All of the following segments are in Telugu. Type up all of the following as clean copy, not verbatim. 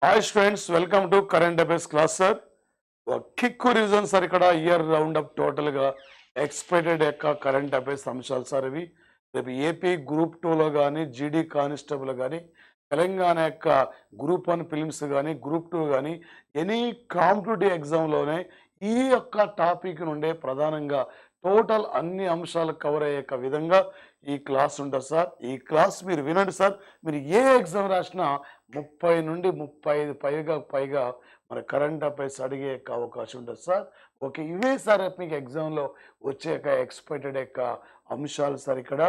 Hi students, welcome to current affairs class sir. Quick revision sir. ఇక్కడ ఇయర్ రౌండ్ అప్ టోటల్గా ఎక్స్పెక్టెడ్ యొక్క కరెంట్ అఫైర్స్ అంశాలు సార్ ఇవి. రేపు ఏపీ గ్రూప్ 2లో కానీ, జీడీ కానిస్టేబుల్ కానీ, తెలంగాణ యొక్క గ్రూప్ 1 ఫిలిమ్స్ కానీ, గ్రూప్ 2 కానీ, ఎనీ కాంపిటేటివ్ ఎగ్జామ్లోనే ఈ యొక్క టాపిక్ నుండే ప్రధానంగా టోటల్ అన్ని అంశాలు కవర్ అయ్యే విధంగా ఈ క్లాస్ ఉంటుంది సార్. ఈ క్లాస్ మీరు వినండి సార్. మీరు ఏ ఎగ్జామ్ రాసినా 30 నుండి 35 పైగా మన కరెంట్ అఫైర్స్ అడిగే అవకాశం ఉంటుంది సార్. ఓకే, ఇవే సార్ మీకు ఎగ్జామ్లో వచ్చే ఎక్స్పెక్టెడ్ యొక్క అంశాలు సార్. ఇక్కడ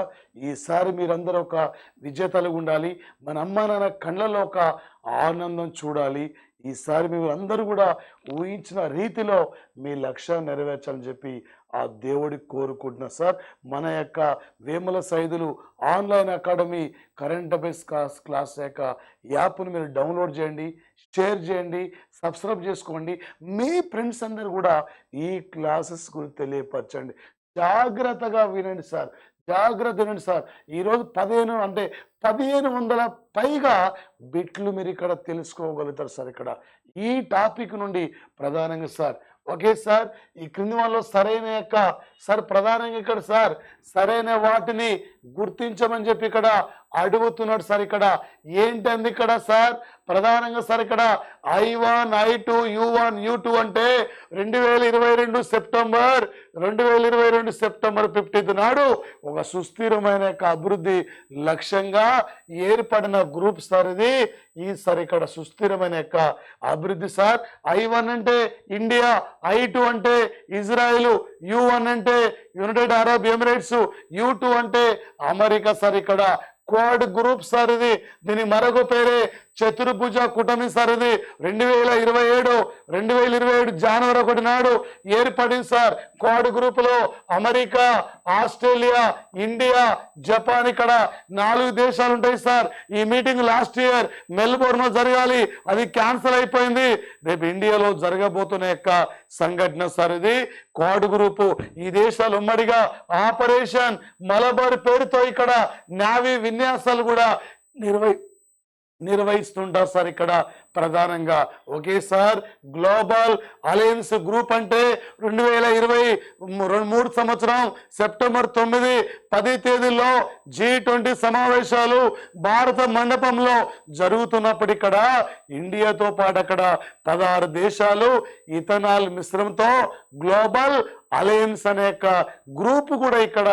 ఈసారి మీరందరూ ఒక విజేతలుగా ఉండాలి. మన అమ్మ నాన్న కళ్ళలో ఒక ఆనందం చూడాలి. ఈసారి మీరు అందరూ కూడా ఊహించిన రీతిలో మీ లక్ష్యాన్ని నెరవేర్చాలని చెప్పి ఆ దేవుడికి కోరుకుంటున్నా సార్. మన యొక్క Vemula Saidulu online academy current affairs class యొక్క యాప్ను మీరు డౌన్లోడ్ చేయండి, షేర్ చేయండి, సబ్స్క్రైబ్ చేసుకోండి. మీ ఫ్రెండ్స్ అందరూ కూడా ఈ క్లాసెస్ గురించి తెలియపరచండి. జాగ్రత్తగా వినండి సార్, జాగ్రత్త వినండి సార్. ఈరోజు 1500 పైగా బిట్లు మీరు ఇక్కడ తెలుసుకోగలుగుతారు సార్. ఇక్కడ ఈ టాపిక్ నుండి ప్రధానంగా సార్. ఓకే సార్, ఈ క్రింది వాళ్ళలో సరైన యొక్క సార్ ప్రధానంగా ఇక్కడ సార్ సరైన వాటిని గుర్తించమని చెప్పి ఇక్కడ అడుగుతున్నాడు సార్. ఇక్కడ ఏంటంది ఇక్కడ సార్ ప్రధానంగా సార్ ఇక్కడ I1, I2, U1, U2 అంటే 2022 సెప్టెంబర్ 15th నాడు ఒక సుస్థిరమైన యొక్క అభివృద్ధి లక్ష్యంగా ఏర్పడిన గ్రూప్ సార్ ఇది. ఈ సార్ ఇక్కడ సుస్థిరమైన యొక్క అభివృద్ధి సార్. I1 అంటే ఇండియా, I2 అంటే ఇజ్రాయిల్, U1 అంటే యునైటెడ్ అరబ్ ఎమిరేట్స్, U2 అంటే అమెరికా సార్. ఇక్కడ క్వాడ్ గ్రూప్ సార్ ఇది. దీని మరొక పేరే చతుర్భుజ కూటమి సార్. ఇది 2027 జనవరి 1 నాడు ఏర్పడింది సార్. క్వాడ్ గ్రూప్ లో అమెరికా, ఆస్ట్రేలియా, ఇండియా, జపాన్ ఇక్కడ 4 దేశాలు ఉంటాయి సార్. ఈ మీటింగ్ లాస్ట్ ఇయర్ మెల్బోర్న్ లో జరగాలి, అది క్యాన్సిల్ అయిపోయింది. రేపు ఇండియాలో జరగబోతున్న యొక్క సంఘటన సార్ ఇది క్వాడ్ గ్రూప్. ఈ దేశాలు ఉమ్మడిగా ఆపరేషన్ మలబార్ పేరుతో ఇక్కడ నావీ విన్యాసాలు కూడా నిర్వహిస్తుంటారు సార్ ఇక్కడ ప్రధానంగా. Okay sir, global alliance group అంటే 2023 సంవత్సరం సెప్టెంబర్ 9, 10 తేదీల్లో G20 సమావేశాలు భారత మండపంలో జరుగుతున్నప్పుడు ఇక్కడ ఇండియాతో పాటు అక్కడ 16 దేశాలు ఇథనాల్ మిశ్రమంతో గ్లోబల్ అలయన్స్ అనే గ్రూప్ కూడా ఇక్కడ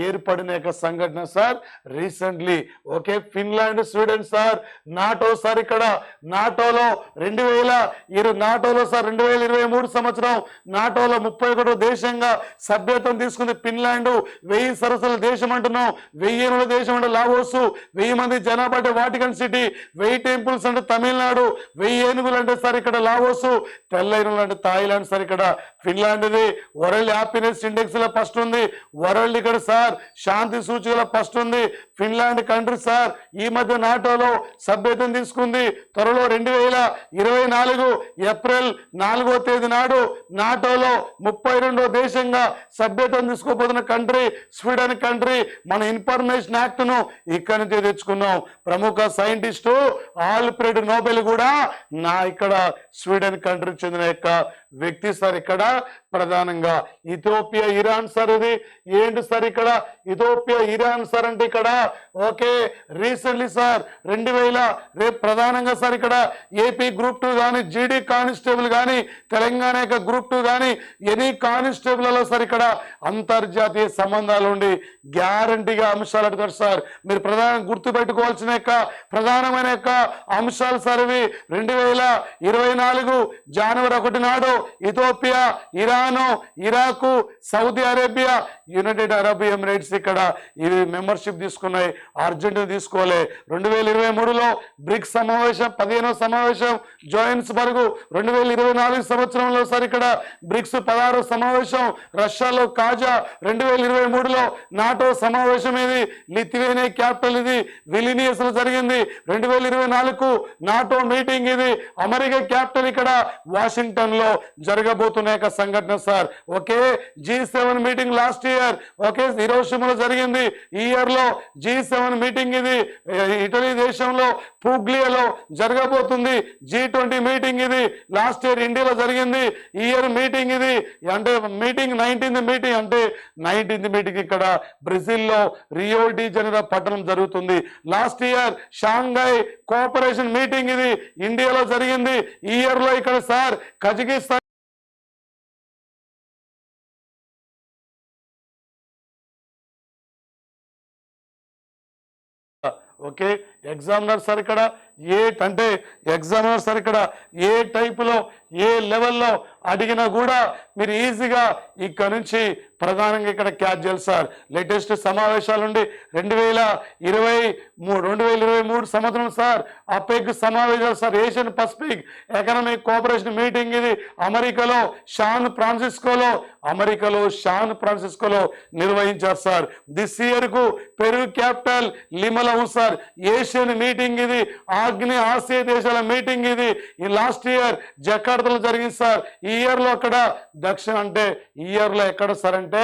ఏర్పడిన సంఘటన sir recently. Okay, Finland, Sweden sir, NATO sir. ఇక్కడ నాటోలో 2023 సంవత్సరం నాటోలో 31వ దేశంగా సభ్యత్వం తీసుకుంది ఫిన్లాండ్. 1000 సరస్సుల దేశం అంటున్నాం, 1000 ఏనుగుల దేశం అంటే లావోస్, 1000 మంది జనాభా అంటే వాటికన్ సిటీ, 1000 టెంపుల్స్ అంటే తమిళనాడు, 1000 ఏనుగులు అంటే సార్ ఇక్కడ లావోస్, తెల్ల ఏనుగులు అంటే థాయిలాండ్ సార్. ఇక్కడ ఫిన్లాండ్ ఇది వరల్డ్ హ్యాపీనెస్ ఇండెక్స్ లో ఫస్ట్ ఉంది. వరల్డ్ ఇక్కడ సార్ శాంతి సూచికలో ఫస్ట్ ఉంది ఫిన్లాండ్ కంట్రీ సార్. ఈ మధ్య నాటోలో సభ్యత్వం తీసుకుంది. త్వరలో 2024 ఏప్రిల్ 4వ తేదీ నాడు నాటోలో 32వ దేశంగా సభ్యత్వం తీసుకోబోతున్న కంట్రీ స్వీడన్ కంట్రీ. మన ఇన్ఫర్మేషన్ యాక్ట్ ను ఇక్కడి నుంచి తెచ్చుకున్నాం. ప్రముఖ సైంటిస్టు ఆల్ఫ్రెడ్ నోబెల్ కూడా ఇక్కడ స్వీడన్ కంట్రీకి చెందిన యొక్క వ్యక్తి సార్. ఇక్కడ ప్రధానంగా ఇథియోపియా, ఇరాన్ సార్. ఇది ఏంటి సార్ ఇక్కడ ఇథియోపియా, ఇరాన్ సార్ అంటే ఇక్కడ ఓకే రీసెంట్లీ సార్ రేపు ప్రధానంగా సార్ ఇక్కడ ఏపీ గ్రూప్ 2 కానీ, జీడీ కానిస్టేబుల్ కానీ, తెలంగాణ యొక్క గ్రూప్ 2 కానీ, ఎనీ కానిస్టేబుల్లో సార్ ఇక్కడ అంతర్జాతీయ సంబంధాలు ఉండి గ్యారంటీగా అంశాలు అడుగుతారు సార్. మీరు ప్రధానంగా గుర్తుపెట్టుకోవాల్సిన ప్రధానమైన అంశాలు సార్ ఇవి. 2024 జనవరి 1 నాడు Ethiopia, Iran, Iraq, Saudi Arabia, United Arab Emirates ఇక్కడ ఇవి మెంబర్షిప్ తీసుకున్నాయి. అర్జెంటీనా తీసుకోలే. 2023లో బ్రిక్స్ సమావేశం 15వ సమావేశం జోహాన్స్బర్గ్. 2024 సంవత్సరంలో సార్ ఇక్కడ బ్రిక్స్ 16వ సమావేశం రష్యాలో కాజా. 2023లో నాటో సమావేశం ఇది లిథువేనియా క్యాపిటల్ ఇది విలినియస్ లో జరిగింది. 2024 నాటో మీటింగ్ ఇది అమెరికా క్యాపిటల్ ఇక్కడ వాషింగ్టన్ లో జరగబోతున్న యొక్క సంఘటన sir. Okay, G7 meeting last year okay హిరోషిమాలో జరిగింది. ఈ ఇయర్ లో G7 మీటింగ్ ఇది ఇటలీ దేశంలో పుగ్లియాలో జరగబోతుంది. G20 మీటింగ్ ఇది లాస్ట్ ఇయర్ ఇండియాలో జరిగింది. ఈ ఇయర్ మీటింగ్ ఇది అంటే మీటింగ్ 19th మీటింగ్ అంటే 19th మీటింగ్ ఇక్కడ బ్రెజిల్లో రియో డి జనీరో పట్టణం జరుగుతుంది. Last year Shanghai cooperation meeting ఇది ఇండియాలో జరిగింది. ఈ ఇయర్ లో ఇక్కడ sir Kazakhstan okay examiner sir ఇక్కడ అంటే ఎగ్జామినర్ సార్ ఇక్కడ ఏ టైపులో ఏ లెవెల్లో అడిగినా కూడా మీరు ఈజీగా ఇక్కడ నుంచి ప్రధానంగా ఇక్కడ క్యాచ్ చేయాలి సార్. లేటెస్ట్ సమావేశాలు నుండి 2023 సంవత్సరం సార్ అపెక్ సమావేశాలు sir Asian Pacific economic cooperation meeting ఇది అమెరికాలో శాన్ ఫ్రాన్సిస్కోలో నిర్వహించారు సార్. దిస్ ఇయర్ కు పెరు క్యాపిటల్ లిమలో ఉంది సార్. ఏషియన్ మీటింగ్ ఇది ఆగ్నేయ ఆసియా దేశాల మీటింగ్ ఇది ఈ లాస్ట్ ఇయర్ జకార్తాలో జరిగింది సార్. ఈ ఇయర్ లో అక్కడ దక్షిణ అంటే ఈ ఇయర్ లో ఎక్కడ సార్ అంటే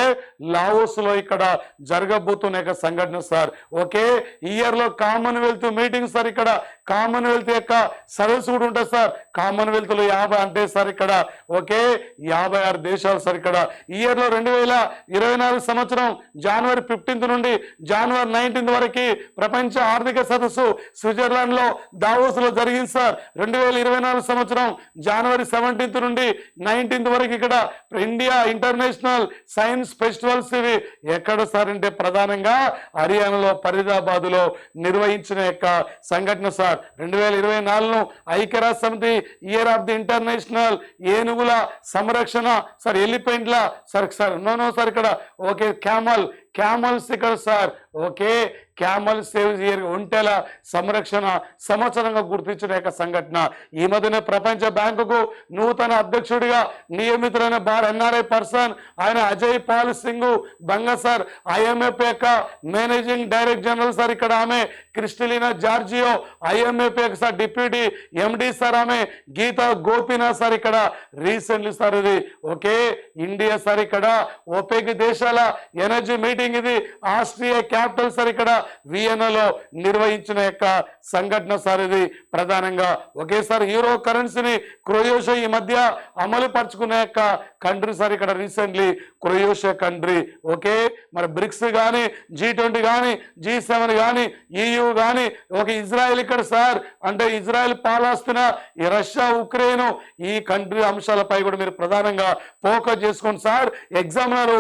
లావోస్ లో ఇక్కడ జరగబోతున్న యొక్క సంఘటన సార్. ఓకే, ఈ ఇయర్ లో కామన్వెల్త్ మీటింగ్ సార్. ఇక్కడ కామన్వెల్త్ యొక్క సదస్సు కూడా ఉంటుంది సార్. కామన్వెల్త్ లో 50 అంటే సార్ ఇక్కడ ఓకే 56 దేశాలు సార్. ఇక్కడ ఈ ఇయర్ లో 2024 సంవత్సరం జనవరి 15 నుండి జనవరి 19 వరకు ప్రపంచ ఆర్థిక సదస్సు స్విట్జర్లాండ్ లో దావోస్ లో జరిగింది సార్. 2024 సంవత్సరం జనవరి 17 నుండి 19 వరకు ఇక్కడ ఇండియా ఇంటర్నేషనల్ సైన్స్ ఫెస్టివల్స్ ఇవి ఎక్కడ సార్ అంటే ప్రధానంగా హర్యానాలో ఫరీదాబాద్ లో నిర్వహించిన యొక్క సంఘటన సార్. 2024 ఐక్యరాజ్య సమితి ఇయర్ ఆఫ్ ది ఇంటర్నేషనల్ ఏనుగుల సంరక్షణ సార్ ఎలిఫెంట్ల సార్ సార్ ఇక్కడ ఓకే క్యామల్స్ ఇక్కడ సార్ ఓకే క్యామల్ సేవ్ ఒంటెల సంరక్షణ సంవత్సరంగా గుర్తించిన యొక్క సంఘటన. ఈ మధ్యనే ప్రపంచ బ్యాంకుకు నూతన అధ్యక్షుడిగా నియమితులైన ఎన్ఆర్ఐ పర్సన్ ఆయన అజయ్ పాల్ సింగ్ బంగా సార్. IMF యొక్క మేనేజింగ్ డైరెక్టర్ జనరల్ సార్. ఇక్కడ ఆమె క్రిస్టలినా జార్జియో. IMF యొక్క సార్ డిప్యూటీ MD సార్ ఆమె గీతా గోపీనాథ్ సార్. ఇక్కడ రీసెంట్లీ సార్ ఇది ఓకే ఇండియా సార్ ఇక్కడ OPEC దేశాల ఎనర్జీ మీటింగ్ ఇది ఆస్ట్రియా క్యాపిటల్ సార్ ఇక్కడ వియన్నాలో నిర్వహించిన యొక్క సంఘటన సార్. ఇది ప్రధానంగా ఒకేసారి యూరో కరెన్సీని క్రొయేషియా ఈ మధ్య అమలు పరుచుకునే యొక్క కంట్రీ సార్. ఇక్కడ రీసెంట్లీ క్రొయేషియా కంట్రీ ఓకే మరి బ్రిక్స్ కానీ G20 కానీ G7 కానీ EU కానీ ఒక ఇజ్రాయెల్ ఇక్కడ సార్ అంటే ఇజ్రాయెల్ పాలస్తీన ఈ రష్యా ఉక్రెయిన్ ఈ కంట్రీ అంశాలపై కూడా మీరు ప్రధానంగా ఫోకస్ చేసుకోండి సార్. ఎగ్జామినర్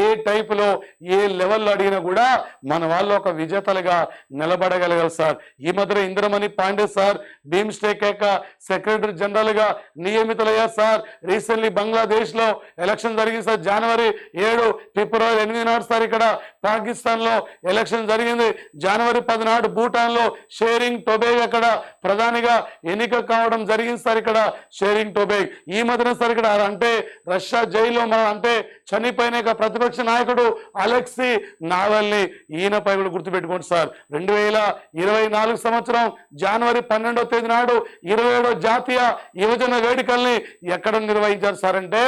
ఏ టైపులో ఏ లెవెల్లో అడిగినా కూడా మన వాళ్ళు ఒక విజేతలుగా నిలబడగలగాలి సార్. ఈ మధ్య ఇంద్రమణి పాండే సార్ బీమ్స్టెక్ యొక్క సెక్రటరీ జనరల్ గా నియమితులయ్యారు సార్. రీసెంట్లీ బంగ్లాదేశ్ లో ఎలక్షన్ జరిగింది సార్. జనవరి 7 ఫిబ్రవరి 8 నాడు సార్ ఇక్కడ పాకిస్తాన్ లో ఎలక్షన్ జరిగింది. జనవరి 10 నాడు భూటాన్ లో షేరింగ్ టొబేగ్ అక్కడ ప్రధానిగా ఎన్నిక కావడం జరిగింది సార్. ఇక్కడ షేరింగ్ టొబేగ్ ఈ మధ్యన సార్ ఇక్కడ అంటే రష్యా జైల్లో అంటే చనిపోయిన ప్రతిపక్ష నాయకుడు అలెక్సీ నావల్నీ ఈయనపై కూడా గుర్తుపెట్టుకోండి సార్. 2024 సంవత్సరం జనవరి 12వ తేదీ నాడు 27వ జాతీయ యువజన వేడుకల్ని ఎక్కడ నిర్వహించారు సార్ అంటే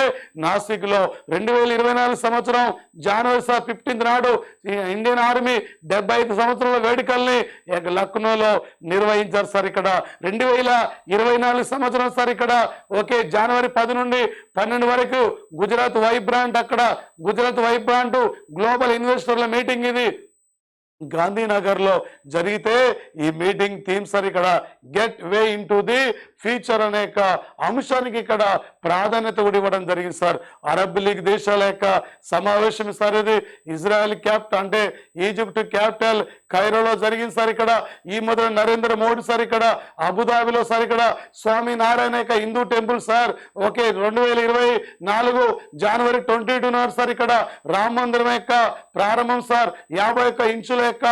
నాసిక్ లో. 2024 సంవత్సరం జనవరి 15 నాడు ఇండియన్ ఆర్మీ 75 సంవత్సరాల వేడుకల్ని లక్నోలో నిర్వహించారు సార్. ఇక్కడ 2024 సంవత్సరం సార్ ఇక్కడ ఓకే జనవరి 10 నుండి 12 వరకు గుజరాత్ వైబ్రాంట్ అక్కడ గుజరాత్ వైబ్రాంట్ గ్లోబల్ ఇన్వెస్టర్ల మీటింగ్ ఇది గాంధీనగర్ లో జరిగితే ఈ మీటింగ్ థీమ్ సార్ ఇక్కడ get way in to the future అనే అంశానికి ఇక్కడ ప్రాధాన్యత కూడా ఇవ్వడం జరిగింది సార్. అరబ్ లీగ్ దేశాల యొక్క సమావేశం సార్. ఇది ఇజ్రాయెల్ క్యాపిటల్ అంటే ఈజిప్ట్ క్యాపిటల్ కైరోలో జరిగింది సార్. ఇక్కడ ఈ మొదలు నరేంద్ర మోడీ సార్ ఇక్కడ అబుదాబిలో సార్ ఇక్కడ స్వామి నారాయణ యొక్క హిందూ టెంపుల్ సార్ ఓకే 2024 జనవరి 22 నాడు సార్ ఇక్కడ రామ మందిరం యొక్క ప్రారంభం సార్. 51 ఇంచుల యొక్క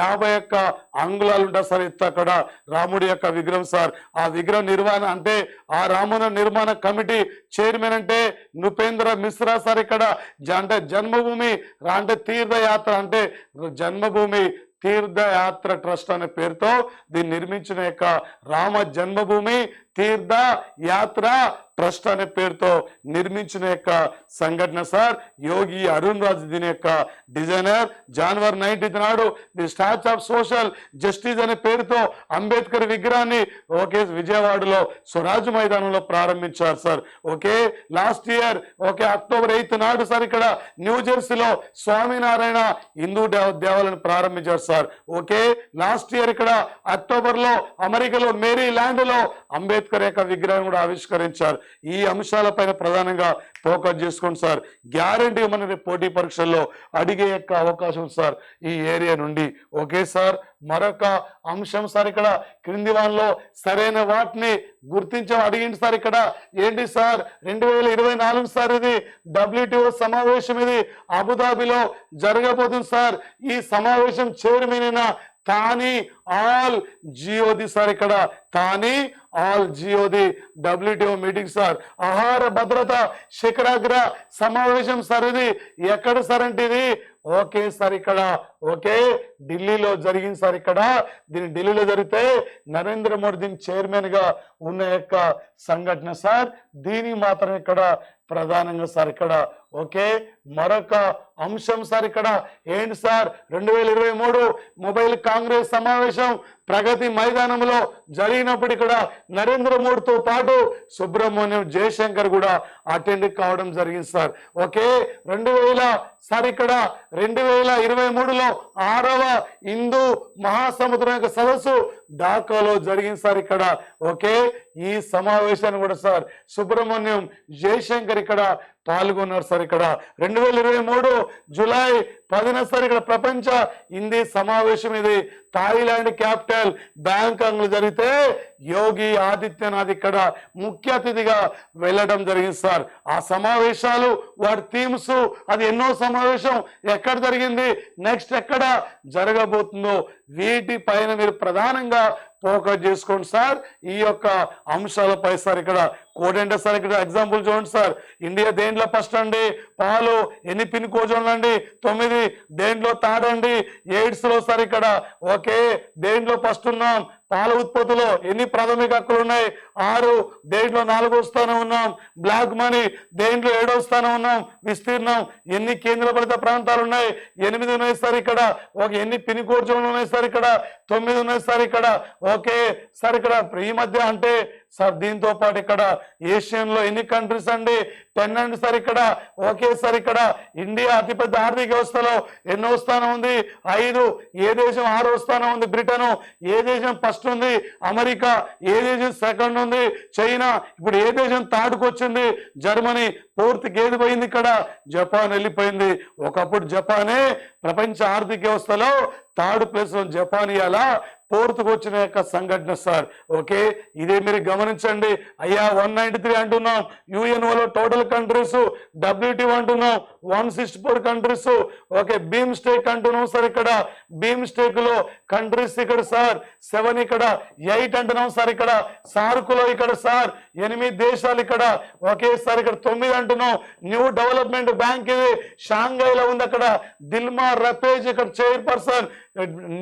51 అంగుళాలు ఉంటారు సార్. అక్కడ రాముడి యొక్క విగ్రహం సార్. ఆ విగ్రహ నిర్వహణ అంటే ఆ రాముని నిర్మాణ కమిటీ చైర్మన్ అంటే నృపేంద్ర మిశ్రా సార్. ఇక్కడ అంటే జన్మభూమి అంటే తీర్థయాత్ర అంటే జన్మభూమి తీర్థయాత్ర ట్రస్ట్ అనే పేరుతో దీన్ని నిర్మించిన యొక్క రామ జన్మభూమి తీర్థ యాత్ర ట్రస్ట్ అనే పేరుతో నిర్మించిన యొక్క సంఘటన సార్. యోగి అరుణ్ రాజ్ దీని యొక్క డిజైనర్. జనవరి 19 నాడు the statue of social justice అనే పేరుతో అంబేద్కర్ విగ్రహాన్ని ఓకే విజయవాడలో స్వరాజ్ మైదానంలో ప్రారంభించారు sir. Okay last year okay October 8 నాడు సార్ ఇక్కడ న్యూ జెర్సీలో స్వామినారాయణ హిందూ దేవాలయాన్ని ప్రారంభించారు సార్. ఓకే లాస్ట్ ఇయర్ ఇక్కడ అక్టోబర్ లో అమెరికాలో మేరీ ల్యాండ్ లో అంబేద్కర్ యొక్క విగ్రహం కూడా ఆవిష్కరించారు. ఈ అంశాలపైన ప్రధానంగా ఫోకస్ చేసుకోండి సార్. గ్యారంటీ మన పోటీ పరీక్షల్లో అడిగే యొక్క అవకాశం సార్ ఈ ఏరియా నుండి. ఓకే సార్ మరొక అంశం సార్ ఇక్కడ క్రింది వాటిలో సరైన వాటిని గుర్తించడం అడిగింది సార్. ఇక్కడ ఏంటి సార్ 2024 సార్ ఇది WTO సమావేశం ఇది అబుదాబిలో జరగబోతుంది సార్. ఈ సమావేశం చైర్మన్ అయిన తాని ఆల్ జియోది సార్. ఇక్కడ తాని ఆల్ జియోది WTO మీటింగ్ సార్. ఆహార భద్రత శిఖరాగ్ర సమావేశం సార్ ఇది. ఎక్కడ సార్ అంటే ఇది ఓకే సార్ ఇక్కడ ఓకే ఢిల్లీలో జరిగింది సార్. ఇక్కడ దీని ఢిల్లీలో జరిగితే నరేంద్ర మోడీ దీని చైర్మన్ గా ఉన్న యొక్క సంఘటన సార్. దీనికి మాత్రం ఇక్కడ ప్రధానంగా సార్ ఇక్కడ ఓకే మరొక అంశం సార్ ఇక్కడ ఏంటి సార్ 2023 మొబైల్ కాంగ్రెస్ సమావేశం ప్రగతి మైదానంలో జరిగినప్పుడు ఇక్కడ నరేంద్ర మోడీతో పాటు సుబ్రహ్మణ్యం జయశంకర్ కూడా అటెండ్ కావడం జరిగింది సార్. ఓకే 2000 సార్ ఇక్కడ 2023లో 6వ హిందూ మహాసముద్రం యొక్క సదస్సు ఢాకాలో జరిగింది సార్. ఇక్కడ ఓకే ఈ సమావేశాన్ని కూడా సార్ సుబ్రహ్మణ్యం జయశంకర్ ఇక్కడ పాల్గొన్నారు సార్. ఇక్కడ 2023 జూలై 10న సార్ ఇక్కడ ప్రపంచ హిందీ సమావేశం ఇది థాయిలాండ్ క్యాపిటల్ బ్యాంకాక్ లో జరిగితే యోగి ఆదిత్యనాథ్ ఇక్కడ ముఖ్య అతిథిగా వెళ్ళడం జరిగింది సార్. ఆ సమావేశాలు వాటి థీమ్స్ అది ఎన్నో సమావేశం ఎక్కడ జరిగింది నెక్స్ట్ ఎక్కడ జరగబోతుందో వీటి పైన మీరు ప్రధానంగా ఫోకస్ చేసుకోండి సార్. ఈ యొక్క అంశాలపై సార్ ఇక్కడ కోడ్ అంటే సార్ ఇక్కడ ఎగ్జాంపుల్ చూడండి సార్. ఇండియా దేంట్లో ఫస్ట్ అండి పాలు ఎన్ని పిన్ కోడ్ చూడండి 9. దేంట్లో థర్డ్ అండి ఎయిడ్స్ లో సార్ ఇక్కడ ఓకే దేంట్లో ఫస్ట్ ఉన్నాం. పాల ఉత్పత్తిలో ఎన్ని ప్రాథమిక హక్కులు ఉన్నాయి 6. దేంట్లో 4వ స్థానం ఉన్నాం. బ్లాక్ మనీ దేంట్లో 7వ స్థానం ఉన్నాం. విస్తీర్ణం ఎన్ని కేంద్రపాలిత ప్రాంతాలు ఉన్నాయి 8 ఉన్నాయి సార్. ఇక్కడ ఒక ఎన్ని పిన్ కోడ్ జోన్లు ఉన్నాయి సార్. ఇక్కడ 9 ఉన్నాయి సార్. ఇక్కడ ఓకే సార్ ఇక్కడ ఈ మధ్య అంటే సార్ దీంతో పాటు ఇక్కడ ఏషియన్ లో ఎన్ని కంట్రీస్ అండి 10 అండి సార్. ఇక్కడ ఓకే సార్ ఇక్కడ ఇండియా అతిపెద్ద ఆర్థిక వ్యవస్థలో ఎన్నో స్థానం ఉంది 5. ఏ దేశం 6వ స్థానం ఉంది. బ్రిటన్ ఏ దేశం ఫస్ట్ ఉంది. అమెరికా ఏ దేశం సెకండ్ ఉంది. చైనా ఇప్పుడు ఏ దేశం థర్డ్కి వచ్చింది. జర్మనీ 4th ఏది పోయింది. ఇక్కడ జపాన్ వెళ్ళిపోయింది. ఒకప్పుడు జపానే ప్రపంచ ఆర్థిక వ్యవస్థలో 3rd ప్లేస్ లో జపాన్ ఇయాల 4th వచ్చిన యొక్క సంఘటన సార్. ఓకే ఇదే మీరు గమనించండి. అయ్యా 193 అంటున్నాం. యుఎన్ఓలో టోటల్ కంట్రీస్ WTO అంటున్నాం 164 కంట్రీస్. ఓకే బీమ్ స్టేక్ అంటున్నాం సార్. ఇక్కడ బీమ్ స్టేక్ లో కంట్రీస్ ఇక్కడ సార్ 7. ఇక్కడ 8 అంటున్నాం సార్. ఇక్కడ సార్కులో ఇక్కడ సార్ 8 దేశాలు. ఇక్కడ ఓకే సార్ ఇక్కడ 9 అంటున్నాం. న్యూ డెవలప్మెంట్ బ్యాంక్ ఇది షాంఘైలో ఉంది. అక్కడ దిల్మా రపేజ్ ఇక్కడ చైర్పర్సన్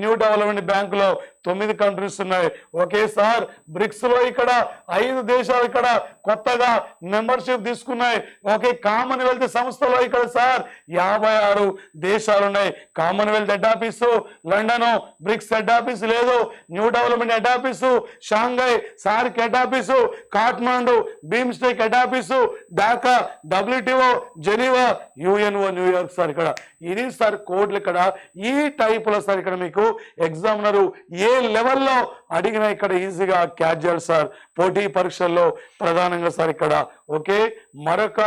న్యూ డెవలప్మెంట్ బ్యాంక్ లో 9 కంట్రీస్ ఉన్నాయి. ఓకే సార్ బ్రిక్స్ లో ఇక్కడ 5 దేశాలు ఇక్కడ కొత్తగా మెంబర్షిప్ తీసుకున్నాయి. ఓకే కామన్వెల్త్ సంస్థలో ఇక్కడ సార్ 56 దేశాలు ఉన్నాయి. Commonwealth head office London. BRICS head office లేదు. New Development head office Shanghai. SAARC head office Kathmandu. BIMSTEC head office Dhaka. WTO Geneva. UNO New York sir. ఇక్కడ ఇది సార్ కోడ్లు ఇక్కడ ఈ టైప్ లో సార్ ఇక్కడ మీకు ఎగ్జామినర్ ఏ లెవెల్లో అడిగినా ఇక్కడ ఈజీగా క్యాచ్ చేయాలి సార్ పోటీ పరీక్షల్లో ప్రధానంగా సార్. ఇక్కడ ఓకే మరొక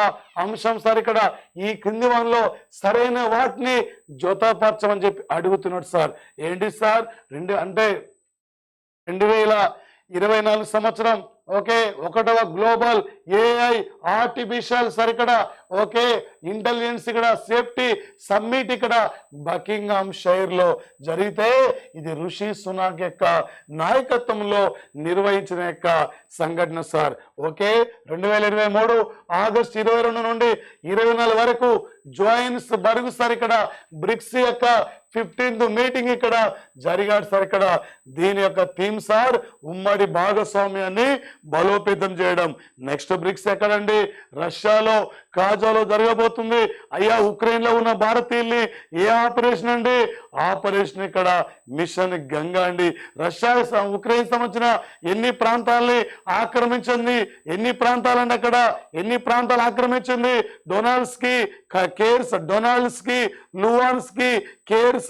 అంశం సార్ ఇక్కడ ఈ క్రింది వాటిలో సరైన వాటిని జతపరచమని చెప్పి అడుగుతున్నాడు సార్. ఏంటి సార్ 2024 సంవత్సరం ఓకే 1వ గ్లోబల్ ఏఐ ఆర్టిఫిషియల్ సార్ ఇక్కడ ఓకే ఇంటెలిజెన్స్ ఇక్కడ సేఫ్టీ సమ్మిట్ ఇక్కడ బకింగ్హామ్ షైర్ లో జరిగితే ఇది ఋషి సునాక్ యొక్క నాయకత్వంలో నిర్వహించిన యొక్క సంఘటన సార్ ఓకే 2023 ఆగస్టు 22 నుండి 24 వరకు జోహాన్స్బర్గ్ సార్ ఇక్కడ బ్రిక్స్ యొక్క 15th మీటింగ్ ఇక్కడ జరిగాడు సార్ ఇక్కడ దీని యొక్క థీమ్ సార్ ఉమ్మడి భాగస్వామ్యాన్ని బలోపేతం చేయడం నెక్స్ట్ బ్రిక్స్ ఎక్కడండి రష్యాలో కాజాలో జరగబోతుంది అయ్యా ఉక్రెయిన్ లో ఉన్న భారతీయుల్ని ఏ ఆపరేషన్ అండి ఆపరేషన్ ఇక్కడ మిషన్ గంగా అండి రష్యా ఉక్రెయిన్ సంబంధించిన ఎన్ని ప్రాంతాలని ఆక్రమించింది ఎన్ని ప్రాంతాలండి అక్కడ ఎన్ని ప్రాంతాలు ఆక్రమించింది డొనాల్డ్స్కి లువాన్స్కి కేర్సన్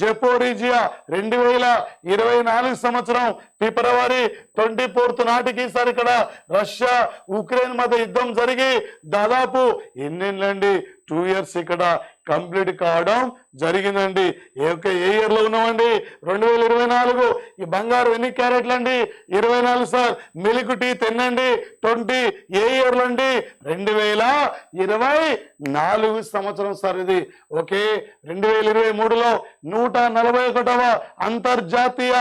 జెపోరిజియా 2024 సంవత్సరం ఫిబ్రవరి 24 నాటికి సార్ ఇక్కడ రష్యా ఉక్రెయిన్ మధ్య యుద్ధం జరిగి దాదాపు ఎన్నేళ్ళండి 2 years ఇక్కడ కంప్లీట్ కావడం జరిగిందండి ఏ ఇయర్ లో ఉన్నామండి 2024 ఈ బంగారు ఎన్ని క్యారెట్లు అండి 24 సార్ మిల్క్ టీ తెన్నండి 20 ఏ ఇయర్లు అండి 2024 సంవత్సరం సార్ ఇది ఓకే 2023లో 141వ అంతర్జాతీయ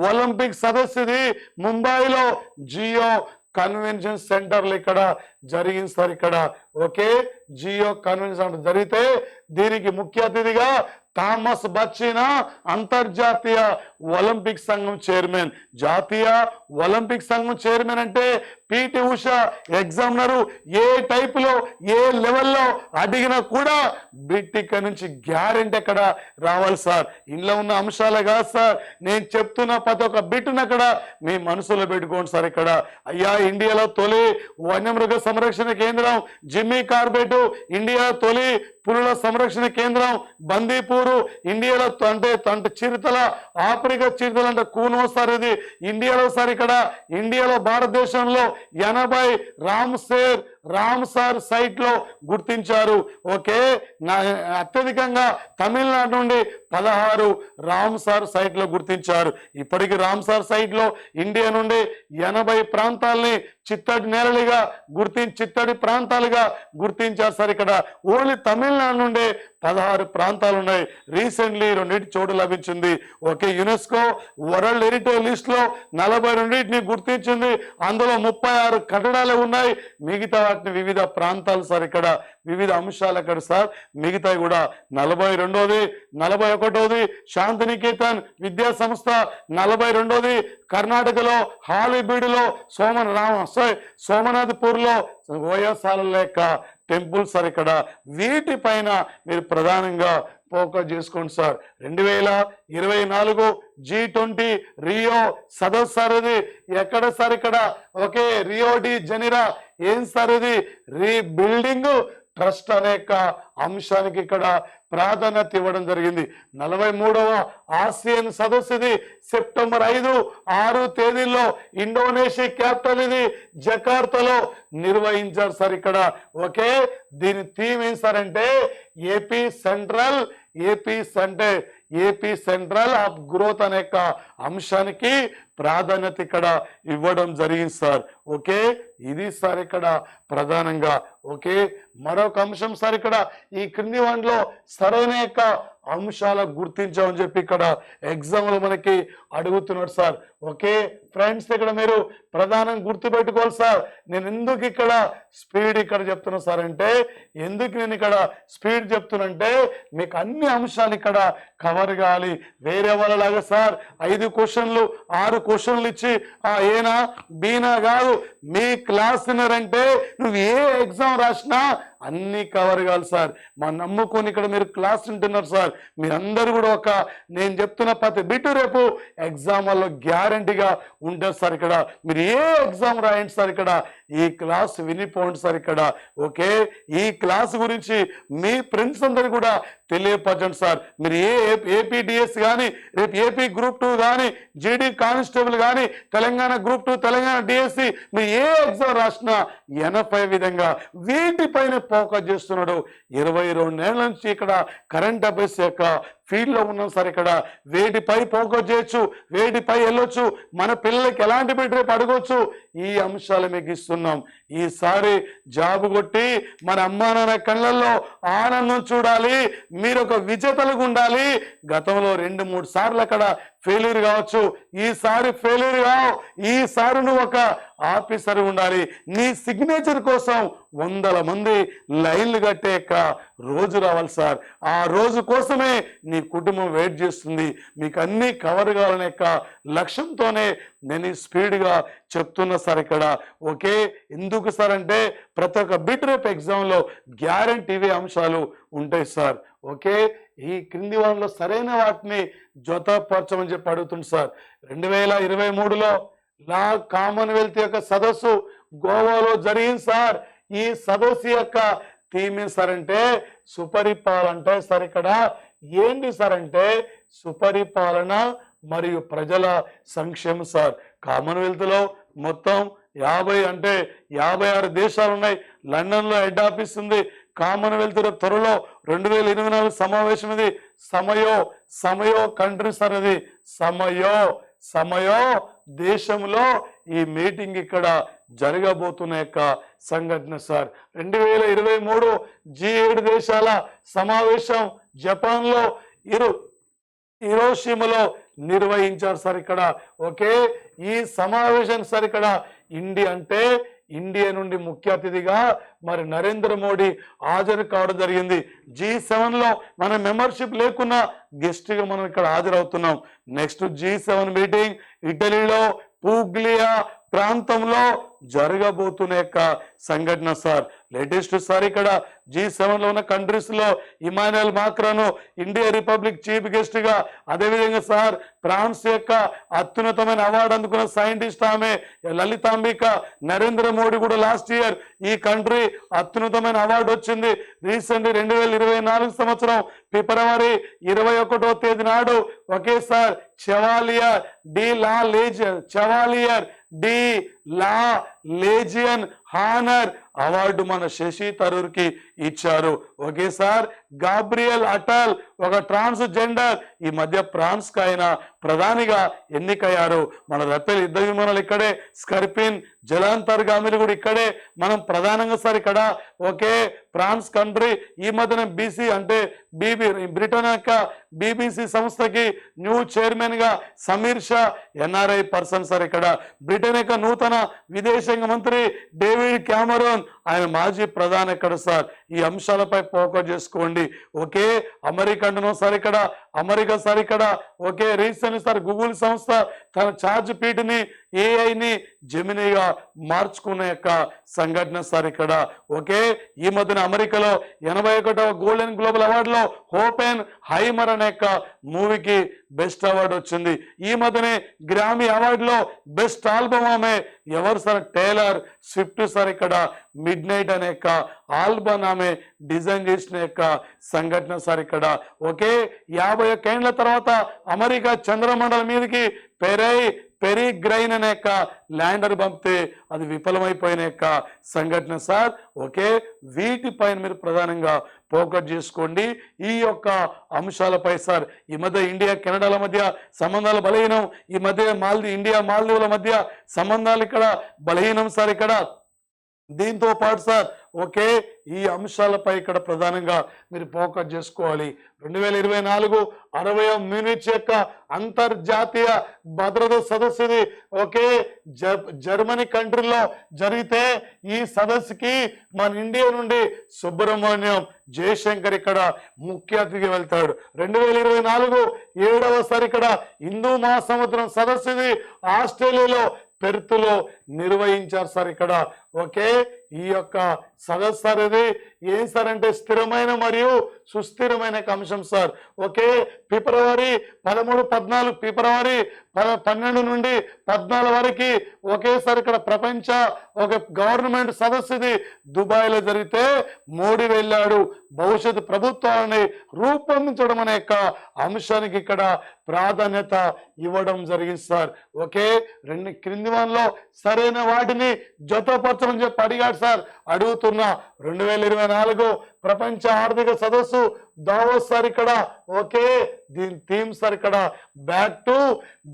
ఒలింపిక్ సదస్సు ఇది ముంబైలో జియో కన్వెన్షన్ సెంటర్లు ఇక్కడ జరిగింది సార్ ఇక్కడ ఓకే జియో కన్వెన్షన్ సెంటర్ జరిగితే దీనికి ముఖ్య అతిథిగా థామస్ బచ్చినా అంతర్జాతీయ ఒలింపిక్ సంఘం చైర్మన్ జాతీయ ఒలింపిక్ సంఘం చైర్మన్ అంటే పిటి ఉష ఎగ్జామినరు ఏ టైపులో ఏ లెవెల్లో అడిగినా కూడా బిట్టిక నుంచి గ్యారెంటీ అక్కడ రావాలి సార్ ఇంట్లో ఉన్న అంశాలే కాదు సార్ నేను చెప్తున్న ప్రతి ఒక్క బిట్టును అక్కడ మీ మనసులో పెట్టుకోండి సార్ ఇక్కడ అయ్యా ఇండియాలో తొలి వన్యమృగ సంరక్షణ కేంద్రం జిమ్మీ కార్బెట్ ఇండియా తొలి పులుల సంరక్షణ కేంద్రం బందీపూరు ఇండియాలో అంటే చిరుతల ఆఫ్రికా చిరుతలు అంటే కూనో సార్ ఇది ఇండియాలో సార్ ఇక్కడ ఇండియాలో భారతదేశంలో 80 రామ్సార్ సైట్ లో గుర్తించారు ఓకే అత్యధికంగా తమిళనాడు నుండి 16 రామ్సార్ సైట్ లో గుర్తించారు ఇప్పటికి రామ్సార్ సైట్ లో ఇండియా నుండి 80 ప్రాంతాలని చిత్తడి ప్రాంతాలుగా గుర్తించారు సార్ ఇక్కడ ఓన్లీ తమిళనాడు నుండి 16 ప్రాంతాలు ఉన్నాయి రీసెంట్లీ 2 చోటు లభించింది okay UNESCO world heritage list లో 42 గుర్తించింది అందులో 36 కట్టడాలు ఉన్నాయి మిగతా వాటిని వివిధ ప్రాంతాలు సార్ ఇక్కడ వివిధ అంశాలు అక్కడ సార్ మిగతా కూడా 42ది 41ది శాంతినికేతన్ విద్యా సంస్థ 42ది కర్ణాటకలో హాలిబీడులో సోమనాథ్పూర్ లో ఓయాసాల యొక్క టెంపుల్ సార్ ఇక్కడ వీటిపైన మీరు ప్రధానంగా ఫోకస్ చేసుకోండి సార్ 2024 G20 రియో సదస్సు సార్ ఇది ఎక్కడ సార్ ఇక్కడ ఓకే రియో డి జనీరో ఏం సార్ ఇది రీబిల్డింగ్ ట్రస్ట్ అనే అంశానికి ఇక్కడ ప్రాధాన్యత ఇవ్వడం జరిగింది 43వ ఆసియన్ సదస్సు ఇది సెప్టెంబర్ 5-6 తేదీల్లో ఇండోనేషియా క్యాపిటల్ ఇది జకార్తాలో నిర్వహించారు సార్ ఇక్కడ ఓకే దీని థీమ్ ఏం సార్ అంటే ఏపీ సెంట్రల్ ఆఫ్ గ్రోత్ అనే అంశానికి ప్రాధాన్యత ఇక్కడ ఇవ్వడం జరిగింది సార్ ఓకే ఇది సార్ ఇక్కడ ప్రధానంగా ఓకే మరొక అంశం సార్ ఇక్కడ ఈ క్రింది వాటిలో సరైన యొక్క అంశాల గుర్తించామని చెప్పి ఇక్కడ ఎగ్జామ్ లో మనకి అడుగుతున్నాడు సార్ ఓకే ఫ్రెండ్స్ ఇక్కడ మీరు ప్రధానంగా గుర్తుపెట్టుకోవాలి సార్ నేను ఎందుకు ఇక్కడ స్పీడ్ ఇక్కడ చెప్తున్నా సార్ అంటే ఎందుకు నేను ఇక్కడ స్పీడ్ చెప్తున్నంటే మీకు అన్ని అంశాలు ఇక్కడ కవర్ కావాలి వేరే వాళ్ళలాగా సార్ 5 క్వశ్చన్లు 6 క్వశ్చన్లు ఇచ్చి ఏనా బీనా కాదు మీ క్లాస్ విన్నరంటే నువ్వు ఏ ఎగ్జామ్ రాసినా అన్ని కవర్ కావాలి సార్ మా నమ్ముకొని ఇక్కడ మీరు క్లాస్ వింటున్నారు సార్ మీరందరూ కూడా ఒక నేను చెప్తున్న ప్రతి బిట్టు రేపు ఎగ్జామ్ వల్ల గ్యారంటీగా ఉంటుంది సార్ ఇక్కడ మీరు ఏ ఎగ్జామ్ రాయండి సార్ ఇక్కడ ఈ క్లాస్ వినిపోండి సార్ ఇక్కడ ఓకే ఈ క్లాస్ గురించి మీ ఫ్రెండ్స్ అందరు కూడా తెలియపరచండి సార్ మీరు ఏపీడిఎస్ కానీ రేపు ఏపీ గ్రూప్ 2 కానీ జీడీ కానిస్టేబుల్ కానీ తెలంగాణ గ్రూప్ 2 తెలంగాణ డిఎస్సి మీరు ఏ ఎగ్జామ్ రాసినా 80 విధంగా వీటిపైన ఫోకస్ చేస్తున్నాడు 22 ఏళ్ల నుంచి ఇక్కడ కరెంట్ అఫైర్స్ యొక్క ఫీల్డ్లో ఉన్నాం సార్. ఇక్కడ వేటిపై ఫోకస్ చేయొచ్చు, వేటిపై వెళ్ళొచ్చు, మన పిల్లలకి ఎలాంటి బిడ్డ రేపు అడగొచ్చు, ఈ అంశాలు మీకు ఇస్తున్నాం. ఈసారి జాబు కొట్టి మన అమ్మా నాన్న కళ్ళల్లో ఆనందం చూడాలి, మీరు ఒక విజేతలుగా ఉండాలి. గతంలో 2-3 సార్లు అక్కడ ఫెయిల్యూర్ కావచ్చు, ఈసారి ఫెయిల్యూర్ కావు. ఈసారి నువ్వు ఒక ఆఫీసర్ ఉండాలి. నీ సిగ్నేచర్ కోసం 100 మంది లైన్లు కట్టే రోజు రావాలి సార్. ఆ రోజు కోసమే నీ కుటుంబం వెయిట్ చేస్తుంది. మీకు అన్ని కవర్ కావాలనే లక్ష్యంతోనే నేను స్పీడ్గా చెప్తున్నా సార్. ఇక్కడ ఓకే, ఎందుకు సార్ అంటే ప్రతి ఒక్క బిట్ రేపు ఎగ్జామ్లో గ్యారంటీవే అంశాలు ఉంటాయి సార్. ఓకే, ఈ క్రింది వాటిలో సరైన వాటిని జతపరచమని చెప్పి అడుగుతుంది సార్. 2023లో లా కామన్వెల్త్ యొక్క సదస్సు గోవాలో జరిగింది సార్. ఈ సదస్సు యొక్క థీమ్ ఏంటి సార్ అంటే సుపరిపాలన. అంటే సార్ ఇక్కడ ఏంటి సార్ అంటే సుపరిపాలన మరియు ప్రజల సంక్షేమం సార్. కామన్వెల్త్ లో మొత్తం 56 దేశాలు ఉన్నాయి. లండన్ లో హెడ్ ఆఫీస్ ఉంది. కామన్వెల్త్ త్వరలో 2024 సమావేశం ఇది. సమయో కంట్రీస్ అనేది సమయో దేశంలో ఈ మీటింగ్ ఇక్కడ జరగబోతున్న యొక్క సంఘటన సార్. 2023 G7 దేశాల సమావేశం జపాన్ లో హిరోషిమాలో నిర్వహించారు సార్. ఇక్కడ ఓకే, ఈ సమావేశం సార్ ఇక్కడ ఇండియా నుండి ముఖ్య అతిథిగా మరి నరేంద్ర మోడీ హాజరు కావడం జరిగింది. G7లో మన మెంబర్షిప్ లేకున్నా గెస్ట్ గా మనం ఇక్కడ హాజరవుతున్నాం. నెక్స్ట్ G7 మీటింగ్ ఇటలీలో పూగ్లియా ప్రాంతంలో జరగబోతున్న యొక్క సంఘటన సార్. లేటెస్ట్ సార్ ఇక్కడ G7లో ఉన్న కంట్రీస్ లో Emmanuel Macron India republic chief guest గా, అదేవిధంగా సార్ ఫ్రాన్స్ యొక్క అత్యున్నతమైన అవార్డు అందుకున్న సైంటిస్ట్ ఆమె లలితాంబిక. నరేంద్ర మోడీ కూడా లాస్ట్ ఇయర్ ఈ కంట్రీ అత్యున్నతమైన అవార్డు వచ్చింది. రీసెంట్ 2024 సంవత్సరం ఫిబ్రవరి 21వ తేదీ నాడు ఒకేసారి చెవాలియర్ డి లా లేజియన్ హానర్ అవార్డు మన శశి థరూర్ కి ఇచ్చారు. ఒకేసారి గాబ్రియల్ అటల్ ఒక ట్రాన్స్జెండర్ ఈ మధ్య ఫ్రాన్స్ కి ఆయన ప్రధానిగా ఎన్నికయ్యారు. మన రఫేల్ యుద్ధ విమానాలు ఇక్కడే, స్కర్పిన్ జలాంతర్గామిలు కూడా ఇక్కడే. మనం ప్రధానంగా సార్ ఇక్కడ ఓకే ఫ్రాన్స్ కంట్రీ ఈ మధ్యన బీసీ అంటే బ్రిటన్ యొక్క BBC సంస్థకి న్యూ చైర్మన్ గా Sameer Shah NRI person sir. ఇక్కడ బ్రిటన్ యొక్క నూతన విదేశాంగ మంత్రి డేవిడ్ క్యామరోన్ ఆయన మాజీ ప్రధాని ఎక్కడ సార్. ఈ అంశాలపై ఫోకస్ చేసుకోండి. ఓకే, అమెరికా సార్ ఇక్కడ ఓకే రీసెంట్ సార్ గూగుల్ సంస్థ తన ఛార్జ్ పీట్ని ఏఐని జెమినీగా మార్చుకునే యొక్క సంఘటన సార్. ఇక్కడ ఓకే ఈ మధ్యన అమెరికాలో 81వ గోల్డెన్ గ్లోబల్ అవార్డులో హోపెన్ హైమర్ అనే యొక్క మూవీకి బెస్ట్ అవార్డు వచ్చింది. ఈ మధ్యనే గ్రామీ అవార్డులో బెస్ట్ ఆల్బమ్ ఆమె ఎవరు సార్ టేలర్ స్విఫ్ట్ సార్. ఇక్కడ మిడ్ నైట్ అనే యొక్క ఆల్బమ్ ఆమె డిజైన్ చేసిన యొక్క సంఘటన సార్. ఇక్కడ ఓకే 51 ఏళ్ల తర్వాత అమెరికా చంద్రమండలం మీదకి పెరిగ్రైన్ అనే యొక్క ల్యాండర్ పంపితే అది విఫలమైపోయిన యొక్క సంఘటన సార్. ఓకే వీటిపైన మీరు ప్రధానంగా ఫోకస్ చేసుకోండి. ఈ యొక్క అంశాలపై సార్ ఈ మధ్య ఇండియా కెనడాల మధ్య సంబంధాలు బలహీనం. ఈ మధ్య ఇండియా మాల్దీవుల మధ్య సంబంధాలు ఇక్కడ బలహీనం సార్. ఇక్కడ దీంతో పాటు సార్ ఓకే ఈ అంశాలపై ఇక్కడ ప్రధానంగా మీరు ఫోకస్ చేసుకోవాలి. 2024 60వ మ్యూనిచ్ యొక్క అంతర్జాతీయ భద్రతా సదస్సు ఇది. ఓకే జర్మనీ కంట్రీలో జరిగితే ఈ సదస్సుకి మన ఇండియా నుండి సుబ్రహ్మణ్యం జయశంకర్ ఇక్కడ ముఖ్య అతిథిగా వెళ్తాడు. 2024 7వ ఇక్కడ హిందూ మహాసముద్రం సదస్సు ఇది ఆస్ట్రేలియాలో పెర్త్లో నిర్వహించారు సార్. ఇక్కడ ఓకే ఈ యొక్క సదస్సు సార్ ఇది ఏం సార్ అంటే స్థిరమైన మరియు సుస్థిరమైన అంశం సార్. ఓకే ఫిబ్రవరి 12 నుండి 14 వరకు ఒకేసారి ఇక్కడ ప్రపంచ ఒక గవర్నమెంట్ సదస్సు ఇది దుబాయ్లో జరిగితే మోడీ వెళ్ళాడు. భవిష్యత్తు ప్రభుత్వాన్ని రూపొందించడం అనే యొక్క అంశానికి ఇక్కడ ప్రాధాన్యత ఇవ్వడం జరిగింది సార్. ఓకే క్రింది వాటిలో సరైన వాటిని జతపరచమని చెప్పి అడిగాడు సార్. అడుగుతున్నా 2024 ప్రపంచ ఆర్థిక సదస్సు దావోస్ సార్ ఇక్కడ. ఓకే, దీని థీమ్ సార్ ఇక్కడ బ్యాక్ టు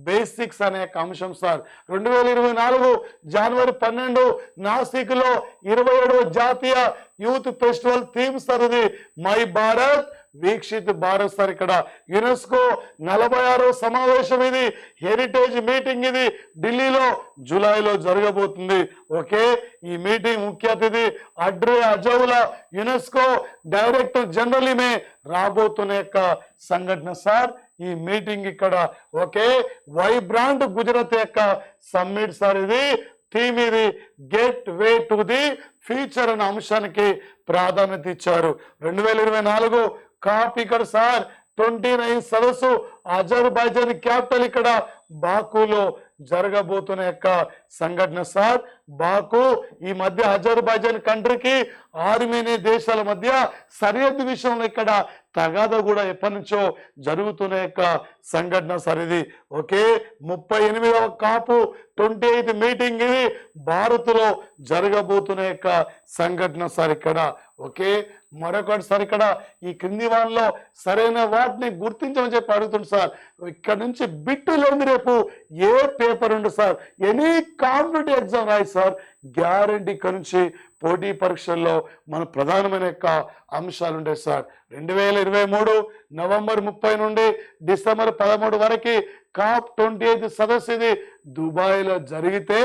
బేసిక్స్ అనే అంశం సార్. 2024 జనవరి 12 నాసిక్ లో 27వ జాతీయ యూత్ ఫెస్టివల్ థీమ్ సార్ ఇది మై భారత్ వీక్షిత్ భారత్ సార్ ఇక్కడ. యునెస్కో 46వ సమావేశం ఇది, హెరిటేజ్ మీటింగ్ ఇది ఢిల్లీలో జూలైలో జరగబోతుంది. ఓకే, ఈ మీటింగ్ ముఖ్య అతిథి అడ్రే అజౌలా, యునెస్కో డైరెక్టర్ జనరల్ ఈమె రాబోతున్న యొక్క సంఘటన సార్ ఈ మీటింగ్ ఇక్కడ. ఓకే, వైబ్రాంట్ గుజరాత్ యొక్క సమ్మిట్ సార్ ఇది. థీమ్ ఇది get way to the future అనే అంశానికి ప్రాధాన్యత ఇచ్చారు. 2024 కాప్ ఇక్కడ సార్ 29 సదస్సు అజర్బైజాన్ క్యాపిటల్ ఇక్కడ బాకులో జరగబోతున్న యొక్క సంఘటన సార్. బాకు ఈ మధ్య అజర్బైజాన్ కంట్రీకి ఆర్మేనియా దేశాల మధ్య సరిహద్దు విషయంలో ఇక్కడ తగాద కూడా ఎప్పటి నుంచో జరుగుతున్న యొక్క సంఘటన సార్ ఇది. ఓకే, 38వ కాపు 28th మీటింగ్ ఇది భారత్లో జరగబోతున్న యొక్క సంఘటన సార్ ఇక్కడ. ఓకే, మరొకటి సార్ ఇక్కడ ఈ క్రింది వాళ్ళలో సరైన వాటిని గుర్తించమని చెప్పి అడుగుతుంది సార్. ఇక్కడ నుంచి బిట్టు లేని రేపు ఏ పేపర్ ఉండు సార్, ఎనీ కాంపిటేటివ్ ఎగ్జామ్ రాయి సార్, గ్యారంటీ ఇక్కడ నుంచి పోటీ పరీక్షల్లో మన ప్రధానమైన యొక్క అంశాలు ఉంటాయి సార్. 2023 నవంబర్ 30 నుండి డిసెంబర్ 13 వరకు కాప్ 28 సదస్సు ఇది దుబాయ్లో జరిగితే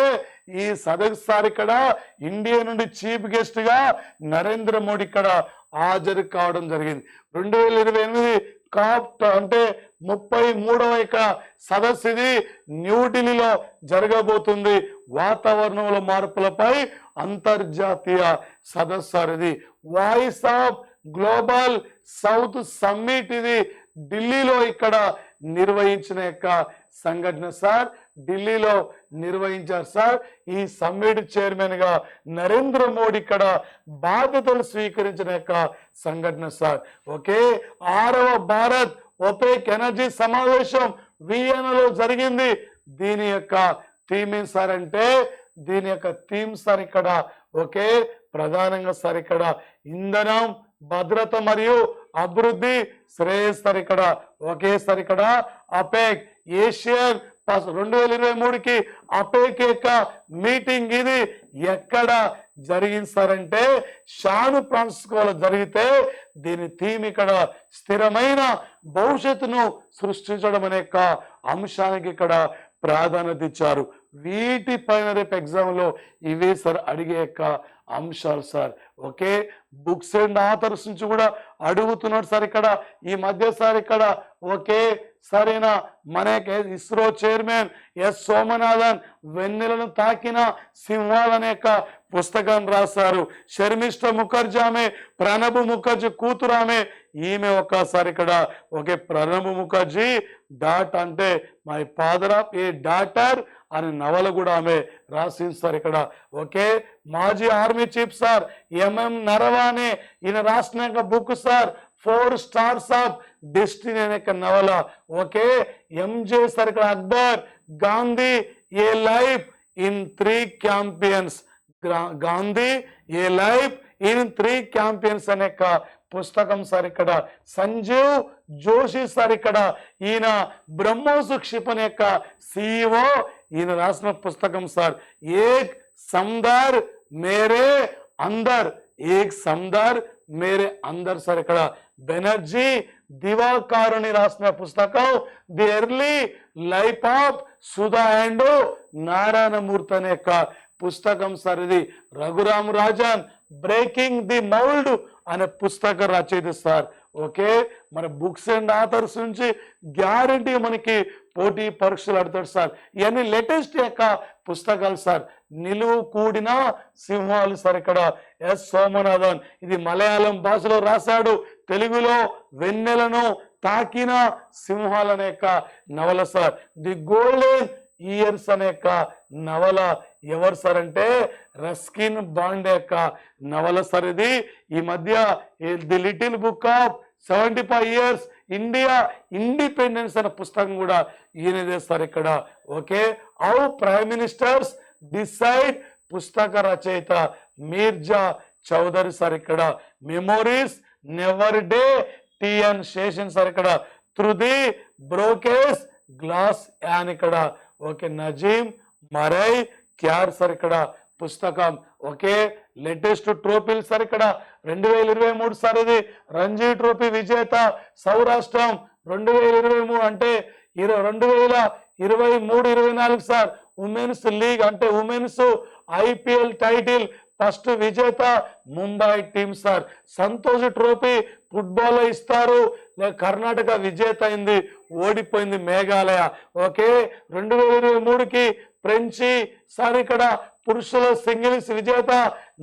ఈ సదస్సు సార్ ఇక్కడ ఇండియా నుండి చీఫ్ గెస్ట్ గా నరేంద్ర మోడీ ఇక్కడ హాజరు కావడం జరిగింది. 2028 కాప్ అంటే 33వ యొక్క సదస్సు ఇది న్యూఢిల్లీలో జరగబోతుంది. వాతావరణంలో మార్పులపై అంతర్జాతీయ సదస్సు సార్ ఇది. Voice of global south summit ఇది ఢిల్లీలో ఇక్కడ నిర్వహించిన యొక్క సంఘటన సార్. ఢిల్లీలో నిర్వహించారు సార్. ఈ సమ్మిట్ చైర్మన్ గా నరేంద్ర మోడీ ఇక్కడ బాధ్యతలు స్వీకరించిన యొక్క సంఘటన సార్. ఓకే, 6వ భారత్ ఒపెక్ ఎనర్జీ సమావేశం వియన్నాలో జరిగింది. దీని యొక్క థీమ్ ఏం సార్ అంటే దీని యొక్క థీమ్ సార్ ఇక్కడ ఓకే ప్రధానంగా సార్ ఇక్కడ ఇంధనం భద్రత మరియు అభివృద్ధి శ్రేయస్ సార్ ఇక్కడ ఒకే సార్ ఇక్కడ అపెక్ ఏషియన్ 2023కి అపెక్ యొక్క మీటింగ్ ఇది ఎక్కడ జరిగింది సార్ అంటే శాన్ ఫ్రాన్సిస్కోలో జరిగితే దీని థీమ్ ఇక్కడ స్థిరమైన భవిష్యత్తును సృష్టించడం అనే అంశానికి ఇక్కడ ప్రాధాన్యత ఇచ్చారు. వీటిపైన రేపు ఎగ్జామ్ లో ఇవే సార్ అడిగే యొక్క అంశాలు sir. Okay, books and authors నుంచి కూడా అడుగుతున్నాడు సార్ ఇక్కడ ఈ మధ్య సార్ ఇక్కడ. ఓకే సరేనా, మన ఇస్రో చైర్మన్ ఎస్ సోమనాథన్ వెన్నెలను తాకిన సింహాలనే పుస్తకం రాశారు. శర్మిష్ఠ ముఖర్జీ ఆమె ప్రణబ్ ముఖర్జీ కూతురు ఆమె ఈమె ఒక్కసారి ఇక్కడ ఓకే ప్రణబ్ ముఖర్జీ డాట్ అంటే my father of a daughter అనే నవల కూడా ఆమె రాసింది సార్ ఇక్కడ. ఓకే, మాజీ army chief sir MM Naravane ఈయన రాసిన book sir 4 stars of destiny అనే నవల. ఓకే, ఎంజే సార్ ఇక్కడ Akbar Gandhi a life in 3 campaigns Gandhi a life in 3 campaigns అనే పుస్తకం సార్ ఇక్కడ. సంజీవ్ జోషి సార్ ఇక్కడ ఈయన బ్రహ్మోస్ క్షిపణి యొక్క సిఇఓ ఈయన రాసిన పుస్తకం సార్ ఏక్ సందర్ మేరే అందర్ ఏక్ సందర్ మేరే అందర్ సార్ ఇక్కడ. బెనర్జీ దివాకారుని రాసిన పుస్తకం the early life of Sudha and Narayana Murthy అనే పుస్తకం సార్ ఇది. Raghuram Rajan breaking the mould అనే పుస్తక రచయిత సార్. ఓకే, మన బుక్స్ అండ్ ఆథర్స్ నుంచి గ్యారంటీ మనకి పోటీ పరీక్షలు అడతాడు సార్. ఇవన్నీ లేటెస్ట్ యొక్క పుస్తకాలు సార్. నిలువు కూడిన సింహాలు సార్ ఇక్కడ ఎస్ సోమనాథన్ ఇది మలయాళం భాషలో రాశాడు. తెలుగులో వెన్నెలను తాకిన సింహాలు అనే నవల సార్. ది గోల్డెన్ ఇయర్స్ అనే నవల ఎవరు సార్ అంటే రస్కిన్ బాండ్ యొక్క నవల సార్ ఇది. ఈ మధ్య the little book of 75 years India independence అనే పుస్తకం కూడా ఈయనదే సార్ ఇక్కడ. Okay, how prime ministers decide పుస్తక రచయిత మీర్జా చౌదరి సార్ ఇక్కడ. Memories never die TN Seshan sir ఇక్కడ. త్రుది బ్రోకేస్ గ్లాస్ యాన్ ఇక్కడ. ఓకే నజీం మరై క్యార్ సార్ ఇక్కడ పుస్తకం. ఓకే లేటెస్ట్ ట్రోఫీలు సార్ ఇక్కడ 2023 సార్ ఇది రంజీ ట్రోఫీ విజేత సౌరాష్ట్రం 2023 అంటే 2023-24 సార్ ఉమెన్స్ లీగ్ అంటే ఉమెన్స్ ఐపీఎల్ టైటిల్ ఫస్ట్ విజేత Mumbai team sir. Santosh trophy football లో ఇస్తారు. కర్ణాటక విజేత అయింది, ఓడిపోయింది మేఘాలయ. ఓకే 2023కి ఫ్రెంచి సార్ ఇక్కడ పురుషుల సింగిల్స్ విజేత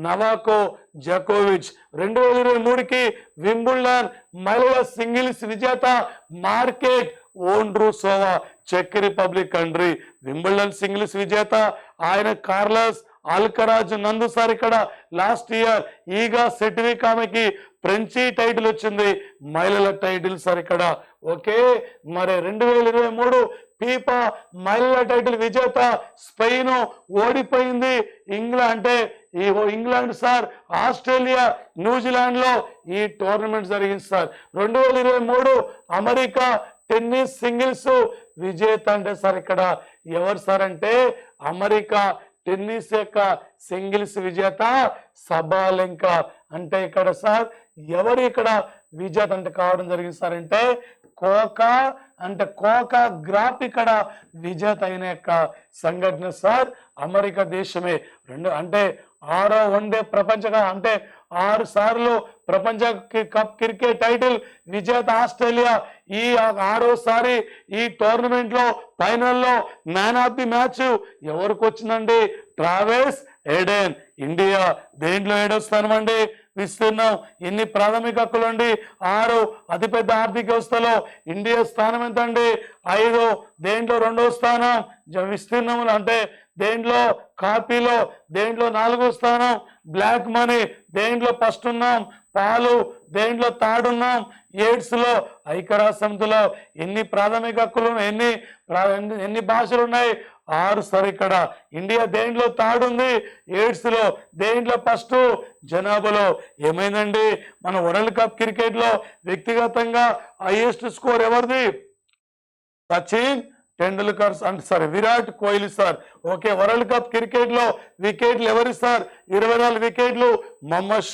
నవాకో జకోవిచ్. 2023కి వింబుల్డన్ మహిళల సింగిల్స్ విజేత మార్కెట్ ఓండ్రూసోవా చెక్ రిపబ్లిక్ కంట్రీ. వింబుల్డన్ సింగిల్స్ విజేత ఆయన కార్లస్ ఆల్కరాజ్ నందు సార్ ఇక్కడ లాస్ట్ ఇయర్ ఈగా సెట్విక్ ఆమెకి ఫ్రెంచి టైటిల్ వచ్చింది, మహిళల టైటిల్ సార్ ఇక్కడ. ఓకే మరి 2023 ఫీఫా మహిళల టైటిల్ విజేత స్పెయిన్ ఓడిపోయింది. ఇంగ్లాండ్ సార్ ఆస్ట్రేలియా న్యూజిలాండ్ లో ఈ టోర్నమెంట్ జరిగింది సార్. 2023 అమెరికా టెన్నిస్ సింగిల్స్ విజేత అంటే సార్ ఇక్కడ ఎవరు సార్ అంటే అమెరికా టెన్నిస్ యొక్క సింగిల్స్ విజేత సబాలెంకా. అంటే ఇక్కడ సార్ ఎవరు ఇక్కడ విజేత అంటే కావడం జరిగింది సార్ అంటే కోకా గ్రాఫ్ ఇక్కడ విజేత అయిన యొక్క సంఘటన సార్ అమెరికా దేశమే. అంటే 6వ వన్డే ప్రపంచ అంటే 6 సార్లు ప్రపంచ కప్ క్రికెట్ టైటిల్ విజేత ఆస్ట్రేలియా. ఈ 6వసారి ఈ టోర్నమెంట్ లో ఫైనల్లో మ్యాన్ ఆఫ్ ది మ్యాచ్ ఎవరికి వచ్చిందండి? Travis Hayden. ఇండియా దేంట్లో 7వ స్థానం అండి. విస్తీర్ణం ఎన్ని ప్రాథమిక హక్కులు అండి? 6. అతిపెద్ద ఆర్థిక వ్యవస్థలో ఇండియా స్థానం ఎంత అండి? 5. దేంట్లో 2వ స్థానం విస్తీర్ణములు అంటే దేంట్లో కాపీలో దేంట్లో 4వ స్థానం. బ్లాక్ మనీ దేంట్లో ఫస్ట్ ఉన్నాం. పాలు దేంట్లో థర్డ్ ఉన్నాం. ఎయిడ్స్ లో ఐక్యరాజ్య సమితిలో ఎన్ని ప్రాథమిక హక్కులు ఎన్ని భాషలు ఉన్నాయి? 6 సార్ ఇక్కడ. ఇండియా దేంట్లో థర్డ్ ఉంది, ఎయిడ్స్ లో దేంట్లో ఫస్ట్. జనాభాలో ఏమైందండి? మన వరల్డ్ కప్ క్రికెట్ లో వ్యక్తిగతంగా హైయెస్ట్ స్కోర్ ఎవరిది? సచిన్ టెండూల్కర్ అంటే sir Virat Kohli sir. Okay world cup cricket లో వికెట్లు ఎవరి సార్? 24 వికెట్లు మొహమ్మద్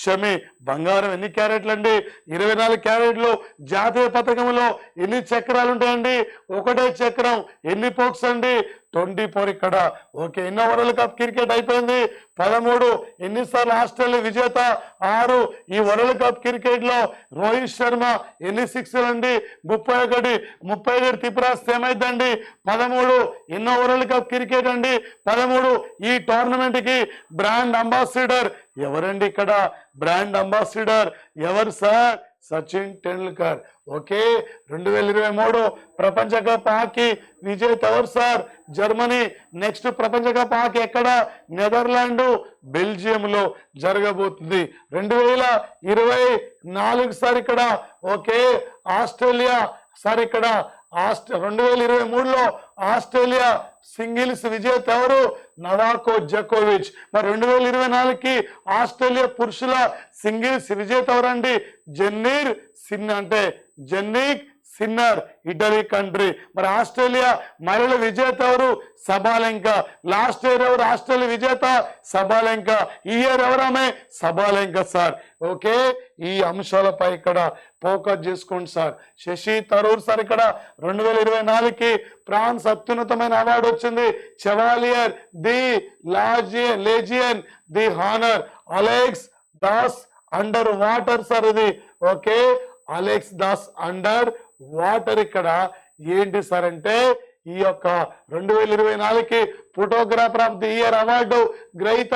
షమి. బంగారం ఎన్ని క్యారెట్లు అండి? 24 క్యారెట్లు. జాతీయ పథకంలో ఎన్ని చక్రాలు ఉంటాయండి? 1 చక్రం. ఎన్ని పోక్స్ అండి? 24 ఇక్కడ. ఓకే ఎన్నో వరల్డ్ కప్ క్రికెట్ అయిపోయింది? 13. ఎన్నిసార్లు ఆస్ట్రేలియా విజేత? 6. ఈ వరల్డ్ కప్ క్రికెట్ లో రోహిత్ శర్మ ఎన్ని 6లు అండి? 31. 31 తిప్రాస్ ఏమైందండి? 13. ఎన్నో వరల్డ్ కప్ క్రికెట్ అండి? 13. ఈ టోర్నమెంట్ కి బ్రాండ్ అంబాసిడర్ ఎవరండి? ఇక్కడ బ్రాండ్ అంబాసిడర్ ఎవరు సార్? సచిన్ టెండూల్కర్. ఓకే 2023 ప్రపంచ కప్ హాకీ విజేత ఎవరు సార్? జర్మనీ. నెక్స్ట్ ప్రపంచ కప్ హాకీ ఎక్కడ? నెదర్లాండ్ బెల్జియం లో జరగబోతుంది 2024 సార్ ఇక్కడ. ఓకే ఆస్ట్రేలియా సార్ ఇక్కడ 2023లో ఆస్ట్రేలియా సింగిల్స్ విజేత ఎవరు? నవాకో జకోవిచ్. మరి 2024కి ఆస్ట్రేలియా పురుషుల సింగిల్స్ విజేత ఎవరండి? Jannik Sinner Italy country. మరి ఆస్ట్రేలియా మహిళల విజేత ఎవరు? సబాలెంకా. లాస్ట్ ఇయర్ ఎవరు ఆస్ట్రేలియా విజేత? సబాలెంకా. ఈ ఇయర్ ఎవరామే? Sabalenka sir. ఓకే ఈ అంశాలపై ఇక్కడ ఫోకస్ చేసుకోండి సార్. శశి థరూర్ సార్ ఇక్కడ 2024కి ఫ్రాన్స్ అత్యున్నతమైన అవార్డు వచ్చింది. Chevalier de Legion de Honour Alex Das under water sir ఇది. Okay Alex Das under water ఇక్కడ ఏంటి సార్ అంటే ఈ యొక్క 2024కి photographer of the year award గ్రహీత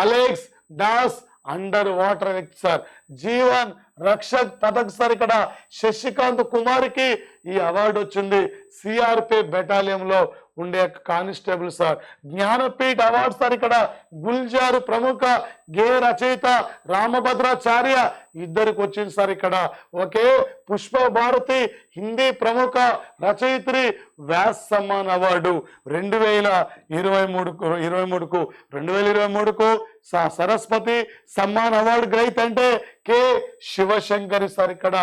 అలెక్స్ దాస్ అండర్ వాటర్ వ్యక్తి సార్. జీవన్ రక్షక్ పథక్ సార్ ఇక్కడ శశికాంత్ కుమార్కి ఈ అవార్డు వచ్చింది. సిఆర్పి బెటాలియం లో ఉండే constable sir. Jnanpith award sir ఇక్కడ గుల్జారు ప్రముఖ గేయ రచయిత రామభద్రాచార్య ఇద్దరికి వచ్చింది సార్ ఇక్కడ. ఓకే, పుష్ప భారతి హిందీ ప్రముఖ రచయిత్రి వ్యాస్ సమ్మాన్ అవార్డు 2023కు సరస్వతి సమ్మాన్ అవార్డు గ్రహీత అంటే కె శివశంకరి సార్ ఇక్కడ.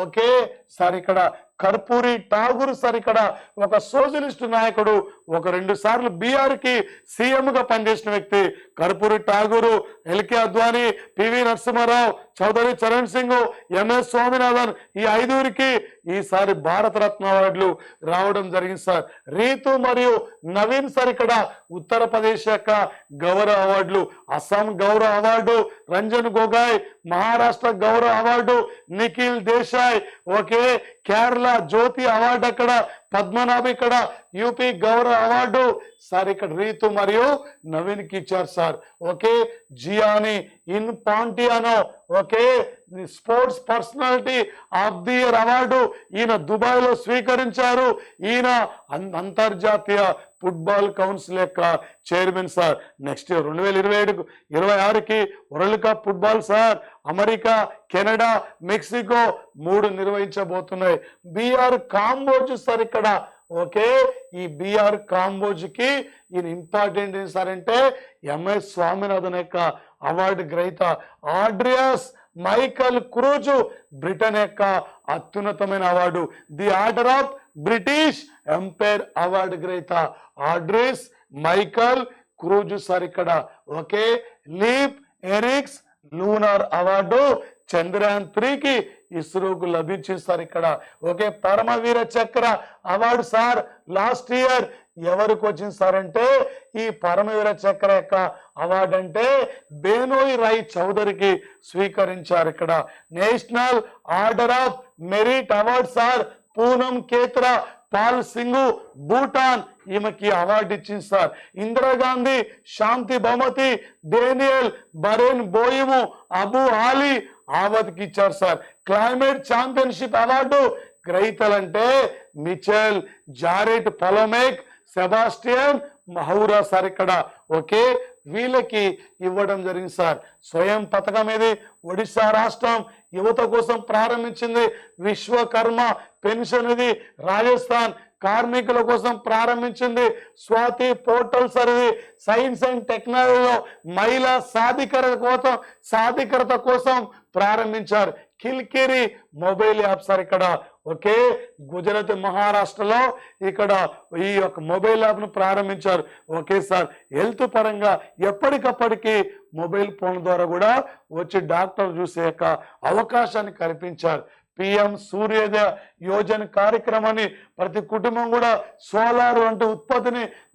ఓకే సార్, ఇక్కడ కర్పూరి ఠాగూర్ సార్ ఇక్కడ ఒక సోషలిస్ట్ నాయకుడు, ఒక 2 సార్లు బీఆర్ కి సీఎం గా పనిచేసిన వ్యక్తి. Karpoori Thakur, LK Advani, PV Narasimha Rao, Chaudhary Charan Singh, MS Swaminathan, ఈ 5గురికి ఈసారి భారతరత్న అవార్డులు రావడం జరిగింది సార్. రీతు మరియు నవీన్ సార్ ఇక్కడ ఉత్తరప్రదేశ్ యొక్క గౌరవ అవార్డులు. అస్సాం గౌరవ అవార్డు రంజన్ గొగాయ్, మహారాష్ట్ర గౌరవ అవార్డు నిఖిల్ దేశాయ్. ఓకే, కేరళ జ్యోతి అవార్డు అక్కడ పద్మనాభ్, ఇక్కడ యూపీ గౌరవ అవార్డు సార్ ఇక్కడ రీతు మరియు నవీన్ కి ఇచ్చారు sir. Okay, Gianni Infantino, okay, sports personality of the year award ఈయన దుబాయ్ లో స్వీకరించారు. ఈయన అంతర్జాతీయ ఫుట్బాల్ కౌన్సిల్ యొక్క చైర్మన్ సార్. నెక్స్ట్ 2027-26కి world cup football sir America, Canada, Mexico 3 నిర్వహించబోతున్నాయి. బీఆర్ కాంబోజ్ సార్ ఇక్కడ. ఓకే, ఈ బీఆర్ కాంబోజ్ కి ఈయన ఇంపార్టెంట్ ఏం సార్ అంటే ఎంఎస్ స్వామినాథన్ యొక్క అవార్డు గ్రహీత. ఆడ్రియాస్ మైకల్ క్రూజ్ బ్రిటన్ యొక్క అత్యున్నతమైన award the order of British empire award గ్రహీత ఆడ్రిస్ మైకల్ క్రూజ్ సార్ ఇక్కడ. Okay, Leif Erikson lunar award Chandrayaan 3కి ఇస్రోకు లభించింది సార్ ఇక్కడ. ఓకే, పరమవీర చక్ర అవార్డు సార్ లాస్ట్ ఇయర్ ఎవరికి వచ్చింది సార్ అంటే ఈ పరమవీర చక్ర యొక్క అవార్డు అంటే బేనోయ్ రాయ్ చౌదరికి స్వీకరించారు ఇక్కడ. National Order of Merit award sir Poonam Khetrapal Singh Bhutan ఈమెకి అవార్డు ఇచ్చింది సార్. ఇందిరాగాంధీ శాంతి బహుమతి Daniel Barenboim Abu Ali ఆవద్కి ఇచ్చారు సార్. క్లైమేట్ ఛాంపియన్షిప్ అవార్డు గ్రహీతలంటే Michelle, Jarrett Polomek, Sebastian Mahoura sir ఇక్కడ. ఓకే, వీళ్ళకి ఇవ్వడం జరిగింది సార్. స్వయం పథకం ఇది ఒడిశా రాష్ట్రం యువత కోసం ప్రారంభించింది. విశ్వకర్మ పెన్షన్ ఇది రాజస్థాన్ కార్మికుల కోసం ప్రారంభించింది. స్వాతి పోర్టల్ సార్ ఇది సైన్స్ అండ్ టెక్నాలజీలో మహిళా సాధికారత కోసం ప్రారంభించారు. కిల్కిరి మొబైల్ యాప్ సార్ ఇక్కడ. ఓకే, గుజరాత్ మహారాష్ట్రలో ఇక్కడ ఈ యొక్క మొబైల్ యాప్ ను ప్రారంభించారు. ఓకే సార్, హెల్త్ పరంగా ఎప్పటికప్పటికి మొబైల్ ఫోన్ ద్వారా కూడా వచ్చి డాక్టర్ చూసే యొక్క అవకాశాన్ని కల్పించారు. పిఎం సూర్యోదయ యోజన కార్యక్రమాన్ని ప్రతి కుటుంబం కూడా సోలార్ వంటి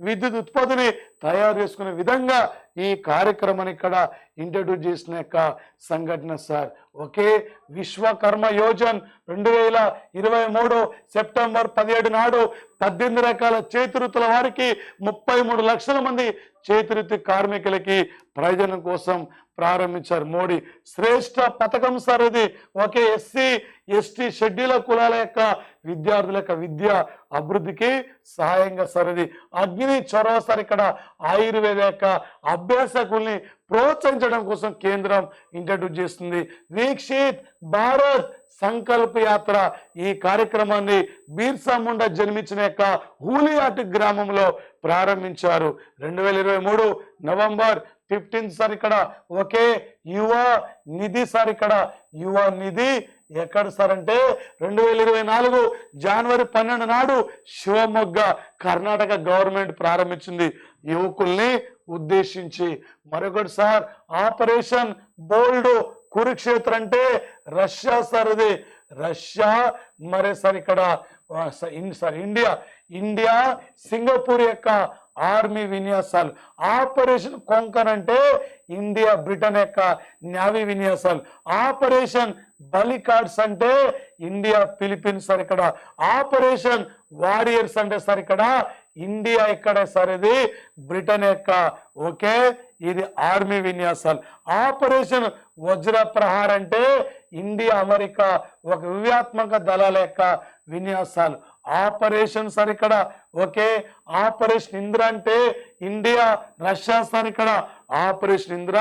విద్యుత్ ఉత్పత్తిని తయారు చేసుకునే విధంగా ఈ కార్యక్రమాన్ని ఇక్కడ ఇంట్రడ్యూస్ చేసిన యొక్క సంఘటన sir. Okay, Vishwakarma Yojana 2023 September 17 నాడు 18 రకాల చేతివృత్తుల వారికి 33 లక్షల మంది చేతివృత్తి కార్మికులకి ప్రయోజనం కోసం ప్రారంభించారు మోడీ. శ్రేష్ఠ పథకం సార్ ఇది. ఓకే, ఎస్సీ ఎస్టీ షెడ్యూల్ కులాల యొక్క విద్యార్థుల యొక్క విద్య అభివృద్ధికి సహాయంగా సార్ ఇది. అగ్ని చొరవ సార్ ఇక్కడ ఆయుర్వేద యొక్క అభ్యాసకుల్ని ప్రోత్సహించడం కోసం కేంద్రం ఇంట్రడ్యూస్ చేస్తుంది. వీక్షిత్ భారత్ సంకల్ప యాత్ర ఈ కార్యక్రమాన్ని బిర్సా ముండా జన్మించిన యొక్క హూలియాట్ గ్రామంలో ప్రారంభించారు 2023 నవంబర్ 15 సార్ ఇక్కడ. ఓకే, యువ నిధి సార్ ఇక్కడ. యువ నిధి ఎక్కడ సార్ అంటే 2024 జనవరి 12 నాడు శివమొగ్గ కర్ణాటక గవర్నమెంట్ ప్రారంభించింది యువకుల్ని ఉద్దేశించి. మరొకటి సార్ ఆపరేషన్ బోల్డ్ కురుక్షేత్ర అంటే రష్యా సార్ ఇది. రష్యా మరే సార్ ఇక్కడ ఇండియా సింగపూర్ యొక్క ఆర్మీ విన్యాసాలు. ఆపరేషన్ కొంకన్ అంటే ఇండియా బ్రిటన్ యొక్క నేవీ విన్యాసాలు. ఆపరేషన్ బలికాడ్స్ అంటే ఇండియా ఫిలిపిన్స్ సార్ ఇక్కడ. ఆపరేషన్ వారియర్స్ అంటే సార్ ఇక్కడ ఇండియా ఇక్కడ సార్ ఇది బ్రిటన్ యొక్క. ఓకే, ఇది ఆర్మీ విన్యాసాలు. ఆపరేషన్ వజ్ర ప్రహార్ అంటే ఇండియా అమెరికా ఒక వ్యూహాత్మక దళాల యొక్క విన్యాసాలు. ఆపరేషన్ సార్ ఇక్కడ ఓకే ఆపరేషన్ ఇంద్ర అంటే ఇండియా రష్యా సార్ ఇక్కడ operation Indra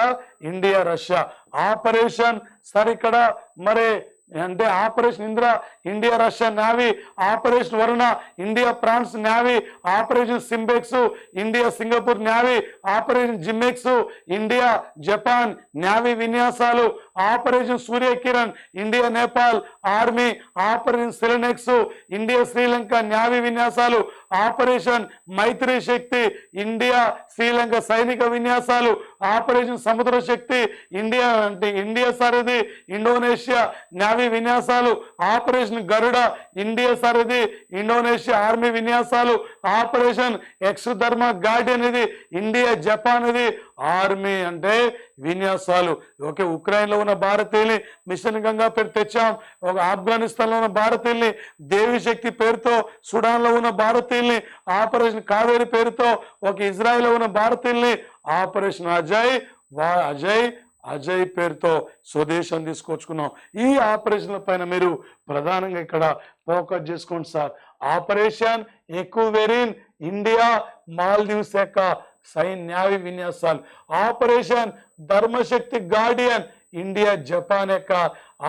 India Russia operation sir ఇక్కడ మరి అంటే operation Indra India Russia navy operation Varuna India France navy operation SIMBEX India Singapore navy operation JIMEX India Japan navy విన్యాసాలు operation Surya Kiran India Nepal army operation SLINEX India Sri Lanka navy విన్యాసాలు ఆపరేషన్ మైత్రి శక్తి ఇండియా శ్రీలంక సైనిక విన్యాసాలు ఆపరేషన్ సముద్ర శక్తి ఇండియా అంటే ఇండియా సారథి ఇండోనేషియా నేవీ విన్యాసాలు ఆపరేషన్ గరుడ ఇండియా సారథి ఇండోనేషియా ఆర్మీ విన్యాసాలు ఆపరేషన్ ఎక్స్ధర్మ గార్డియన్ ఇది ఇండియా జపాన్ ఇది ఆర్మీ అంటే విన్యాసాలు ఓకే ఉక్రెయిన్ లో ఉన్న భారతీయుల్ని మిషన్ గంగా పేరు తెచ్చాం ఒక ఆఫ్ఘనిస్తాన్ లో ఉన్న భారతీయుల్ని దేవి శక్తి పేరుతో సుడాన్ లో ఉన్న భారతీయుల్ని ఆపరేషన్ కావేరి పేరుతో ఒక ఇజ్రాయెల్ లో ఉన్న భారతీయుల్ని ఆపరేషన్ అజయ్ పేరుతో స్వదేశం తీసుకొచ్చుకున్నాం ఈ ఆపరేషన్ల పైన మీరు ప్రధానంగా ఇక్కడ ఫోకస్ చేసుకోండి సార్ ఆపరేషన్ ఎక్వెరిన్ ఇండియా మాల్దీవ్స్ యొక్క నేవీ విన్యాసాలు ఆపరేషన్ ధర్మశక్తి గార్డియన్ ఇండియా జపాన్ యొక్క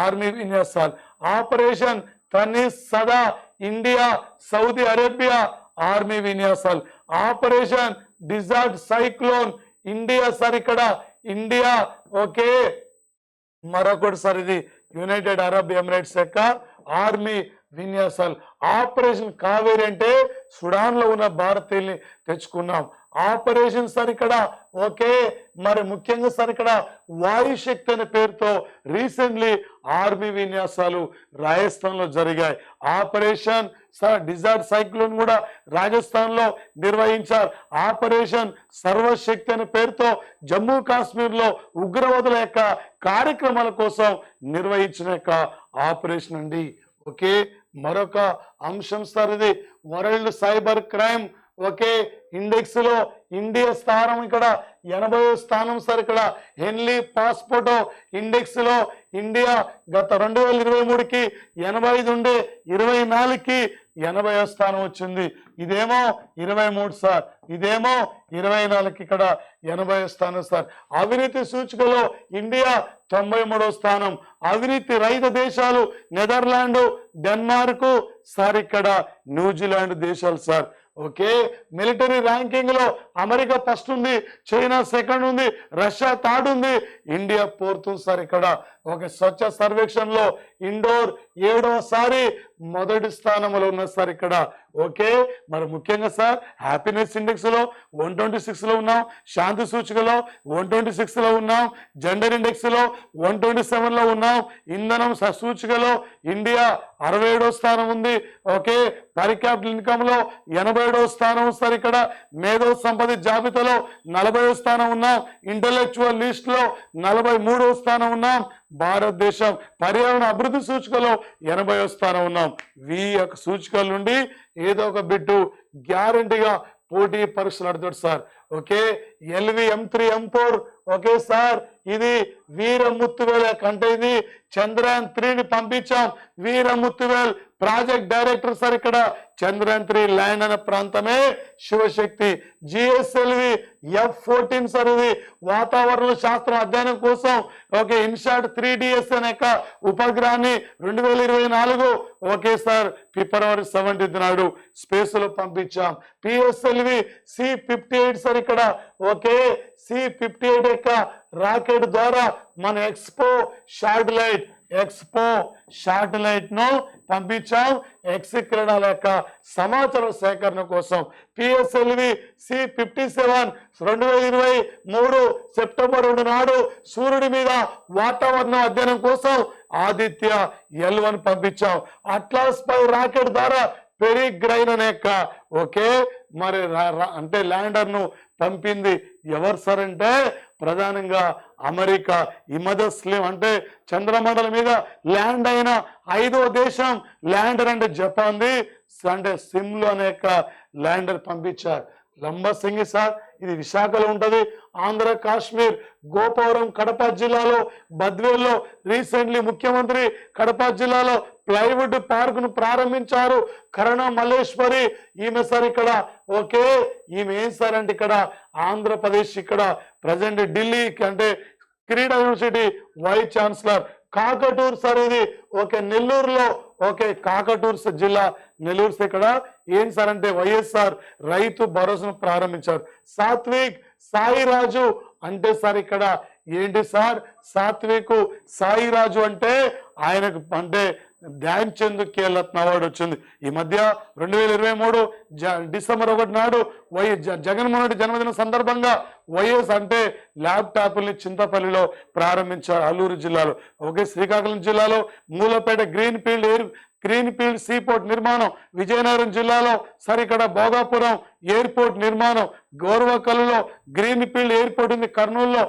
ఆర్మీ విన్యాసాలు ఆపరేషన్ తనిస్ సదా ఇండియా సౌదీ అరేబియా ఆర్మీ విన్యాసాలు ఆపరేషన్ డిజార్ట్ సైక్లోన్ ఇండియా సార్ ఇక్కడ ఇండియా ఓకే మరొకటి సార్ ఇది యునైటెడ్ అరబ్ ఎమిరేట్స్ యొక్క ఆర్మీ విన్యాసాలు ఆపరేషన్ కావేరి అంటే సుడాన్ లో ఉన్న భారతీయుల్ని తెచ్చుకున్నాం ఆపరేషన్ సార్ ఇక్కడ ఓకే మరి ముఖ్యంగా సార్ ఇక్కడ వాయుశక్తి అనే పేరుతో రీసెంట్లీ ఆర్మీ విన్యాసాలు రాజస్థాన్ లో జరిగాయి ఆపరేషన్ సార్ డిజార్ట్ సైక్లోన్ కూడా రాజస్థాన్ లో నిర్వహించారు ఆపరేషన్ సర్వశక్తి అనే పేరుతో జమ్మూ కాశ్మీర్ లో ఉగ్రవాదుల యొక్క కార్యక్రమాల కోసం నిర్వహించిన యొక్క ఆపరేషన్ అండి ఓకే మరొక అంశం సార్ ఇది world cyber crime okay index లో ఇండియా స్థానం ఇక్కడ 80వ స్థానం సార్ ఇక్కడ హెన్లీ పాస్పోర్ట్ ఇండెక్స్ లో ఇండియా గత 2023కి 85 ఉండే 24కి 80వ స్థానం వచ్చింది ఇదేమో 23 సార్ ఇదేమో 24కి ఇక్కడ 80వ స్థానం సార్ అవినీతి సూచికలో ఇండియా 93వ స్థానం అవినీతి రహిత దేశాలు నెదర్లాండ్ డెన్మార్క్ సార్ ఇక్కడ న్యూజిలాండ్ దేశాలు సార్ ఓకే మిలిటరీ ర్యాంకింగ్ లో అమెరికా ఫస్ట్ ఉంది చైనా సెకండ్ ఉంది రష్యా థర్డ్ ఉంది ఇండియా ఫోర్త్ సార్ ఇక్కడ ఒక స్వచ్ఛ సర్వేక్షణలో ఇండోర్ 7వసారి మొదటి స్థానంలో ఉన్న సార్ ఇక్కడ ఓకే మరి ముఖ్యంగా సార్ హ్యాపీనెస్ ఇండెక్స్ లో 126 లో ఉన్నాం శాంతి సూచికలో 126 లో ఉన్నాం జెండర్ ఇండెక్స్ లో 127 లో ఉన్నాం ఇంధనం సూచికలో ఇండియా 67వ స్థానం ఉంది ఓకే పర్ క్యాపిటల్ ఇన్కమ్ లో 87వ స్థానం సార్ ఇక్కడ మేధో సంపద జాబితాలో 40వ స్థానం ఉన్నాం ఇంటలెక్చువల్ లిస్ట్ లో 43వ స్థానం ఉన్నాం భారతదేశం పర్యావరణ అభివృద్ధి సూచికలో 80వ స్థానం ఉన్నాం ఈ యొక్క సూచికల నుండి ఏదో ఒక బిట్టు గ్యారంటీగా పోటీ పరీక్షలు నడుతాడు sir okay LV M3 M4 okay sir ఇది వీరముత్తువేల్ అంటే ఇది చంద్రయాన్ 3ని పంపించాం వీరముత్తువేల్ ప్రాజెక్ట్ డైరెక్టర్ సార్ ఇక్కడ చంద్రయాన్ 3 ల్యాండ్ అనే ప్రాంతమే శివశక్తి GSLV F14 సార్ ఇది వాతావరణ శాస్త్రం అధ్యయనం కోసం ఓకే ఇన్షాట్ 3DS అనే ఉపగ్రహాన్ని 2024 ఓకే సార్ ఫిబ్రవరి 17 నాడు స్పేస్ లో పంపించాం PSLV C58 సార్ ఇక్కడ ఓకే C58 యొక్క రాకెట్ ద్వారా మన ఎక్స్పో శాటిలైట్ ను పంపించాం ఎక్స్ కిరణాల యొక్క సమాచార సేకరణ కోసం PSLV C57 2023 సెప్టెంబర్ 2 నాడు సూర్యుడి మీద వాతావరణం అధ్యయనం కోసం ఆదిత్య L1 పంపించాం అట్లాస్ పై రాకెట్ ద్వారా పెరిగ్రైన్ అనే ఓకే మరి అంటే ల్యాండర్ ను పంపింది ఎవరు సార్ అంటే ప్రధానంగా అమెరికా ఇమదస్లిం అంటే చంద్రమండలం మీద ల్యాండ్ అయిన 5వ దేశం ల్యాండర్ అంటే జపాన్ది అంటే సిమ్లు అనే ల్యాండర్ పంపించారు లంబసింగి సార్ ఇది విశాఖలో ఉంటది ఆంధ్ర కాశ్మీర్ గోపవరం కడప జిల్లాలో బద్వేల్లో రీసెంట్లీ ముఖ్యమంత్రి కడప జిల్లాలో ప్లైవుడ్ పార్క్ ను ప్రారంభించారు. కరుణ మల్లేశ్వరి ఈమె సార్ ఇక్కడ ఓకే, ఈమె ఏం సార్ అంటే ఇక్కడ ఆంధ్రప్రదేశ్ ఇక్కడ ప్రజెంట్ ఢిల్లీ అంటే క్రీడా university vice chancellor. Kakatur sir ఇది ఓకే, నెల్లూరులో ఓకే, కాకటూరు జిల్లా నెల్లూరు ఇక్కడ ఏం సార్ అంటే వైఎస్ఆర్ రైతు భరోసాను ప్రారంభించారు. సాత్విక్ సాయిరాజు అంటే సార్ ఇక్కడ ఏంటి సార్, సాత్విక్ సాయిరాజు అంటే ఆయనకు అంటే ధ్యాన్ చంద్ ఖేల్రత్న అవార్డు వచ్చింది ఈ మధ్య 2023 డిసెంబర్ 1 నాడు జగన్మోహన్ రెడ్డి జన్మదిన సందర్భంగా వైఎస్ అంటే ల్యాప్టాప్ని చింతపల్లిలో ప్రారంభించారు అల్లూరు జిల్లాలో. ఓకే, శ్రీకాకుళం జిల్లాలో మూలపేట గ్రీన్ ఫీల్డ్ సీపోర్ట్ నిర్మాణం, విజయనగరం జిల్లాలో సార్ ఇక్కడ భోగాపురం ఎయిర్పోర్ట్ నిర్మాణం, గోర్వకల్లులో గ్రీన్ ఫీల్డ్ ఎయిర్పోర్ట్ ఉంది కర్నూలులో.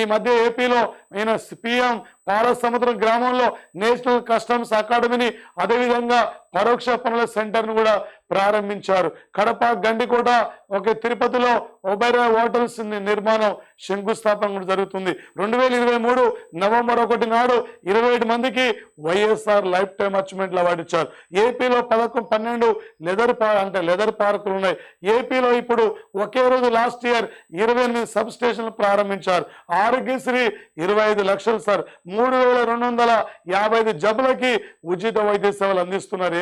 ఈ మధ్య ఏపీలో ఈయన పిఎం పాలసముద్రం గ్రామంలో నేషనల్ కస్టమ్స్ అకాడమీని అదేవిధంగా పరోక్ష పనుల సెంటర్ను కూడా ప్రారంభించారు. కడప గండికోట ఓకే, తిరుపతిలో ఒబెరాయ్ హోటల్స్ నిర్మాణం శంకుస్థాపన కూడా జరుగుతుంది. 2023 నవంబర్ 1 నాడు 27 మందికి YSR life time achievement award ఇచ్చారు. ఏపీలో 12 లెదర్ పార్కులు ఉన్నాయి. ఏపీలో ఇప్పుడు ఒకే రోజు లాస్ట్ ఇయర్ 28 సబ్ స్టేషన్లు ప్రారంభించారు. ఆరోగ్యశ్రీ 25 లక్షలు సార్, 3255 జబ్బులకి ఉచిత వైద్య సేవలు అందిస్తున్నారు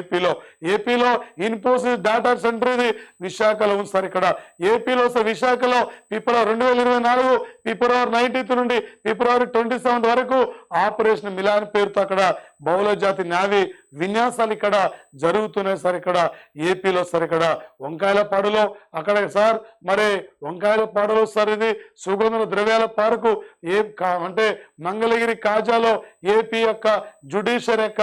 ఏపీలో ఇన్ఫోసిస్ డేటా సెంటర్ ఇది విశాఖలో ఉంది సార్. ఇక్కడ ఏపీలో సార్ విశాఖలో ఫిబ్రవరి 2024 ఫిబ్రవరి 19 నుండి ఫిబ్రవరి 27 వరకు ఆపరేషన్ మిలాన్ పేరుతో అక్కడ బహుళ జాతి నావీ విన్యాసాలు ఇక్కడ జరుగుతున్నాయి సార్. ఇక్కడ ఏపీలో సార్ ఇక్కడ వంకాయలపాడులో అక్కడ సార్ మరి వంకాయలపాడులో సార్ ఇది సుగంధ ద్రవ్యాల పార్కు అంటే మంగళగిరి కాజాలో ఏపీ యొక్క జుడిషియరీ యొక్క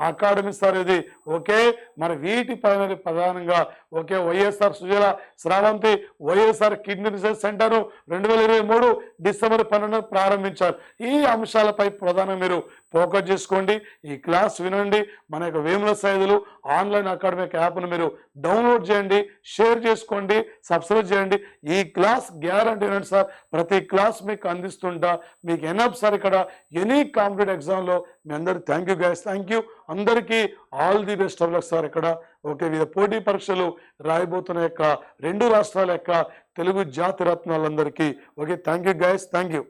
అకాడమీ సార్ ఇది ఓకే. మరి వీటి పైన ప్రధానంగా okay YSR Sujala Sravanthi YSR kidney research centre 2023 December 12 ప్రారంభించారు. ఈ అంశాలపై ప్రధానంగా మీరు ఫోకస్ చేసుకోండి, ఈ క్లాస్ వినండి. మన యొక్క వేముల సైదులు ఆన్లైన్ అకాడమిక్ యాప్ను మీరు డౌన్లోడ్ చేయండి, షేర్ చేసుకోండి, సబ్స్క్రైబ్ చేయండి. ఈ క్లాస్ గ్యారంటీ ఏంటంటే సార్ ప్రతి క్లాస్ మీకు అందిస్తుంటా, మీకు ఎనఫ్ సార్ ఇక్కడ ఎనీ కాంపిటేటివ్ ఎగ్జామ్లో. మీ అందరికి thank you guys, thank you అందరికీ, all the best of luck sir. ఇక్కడ ఓకే వివిధ పోటీ పరీక్షలు రాయబోతున్న యొక్క 2 రాష్ట్రాల యొక్క తెలుగు జాతి రత్నాలందరికీ okay thank you guys, thank you.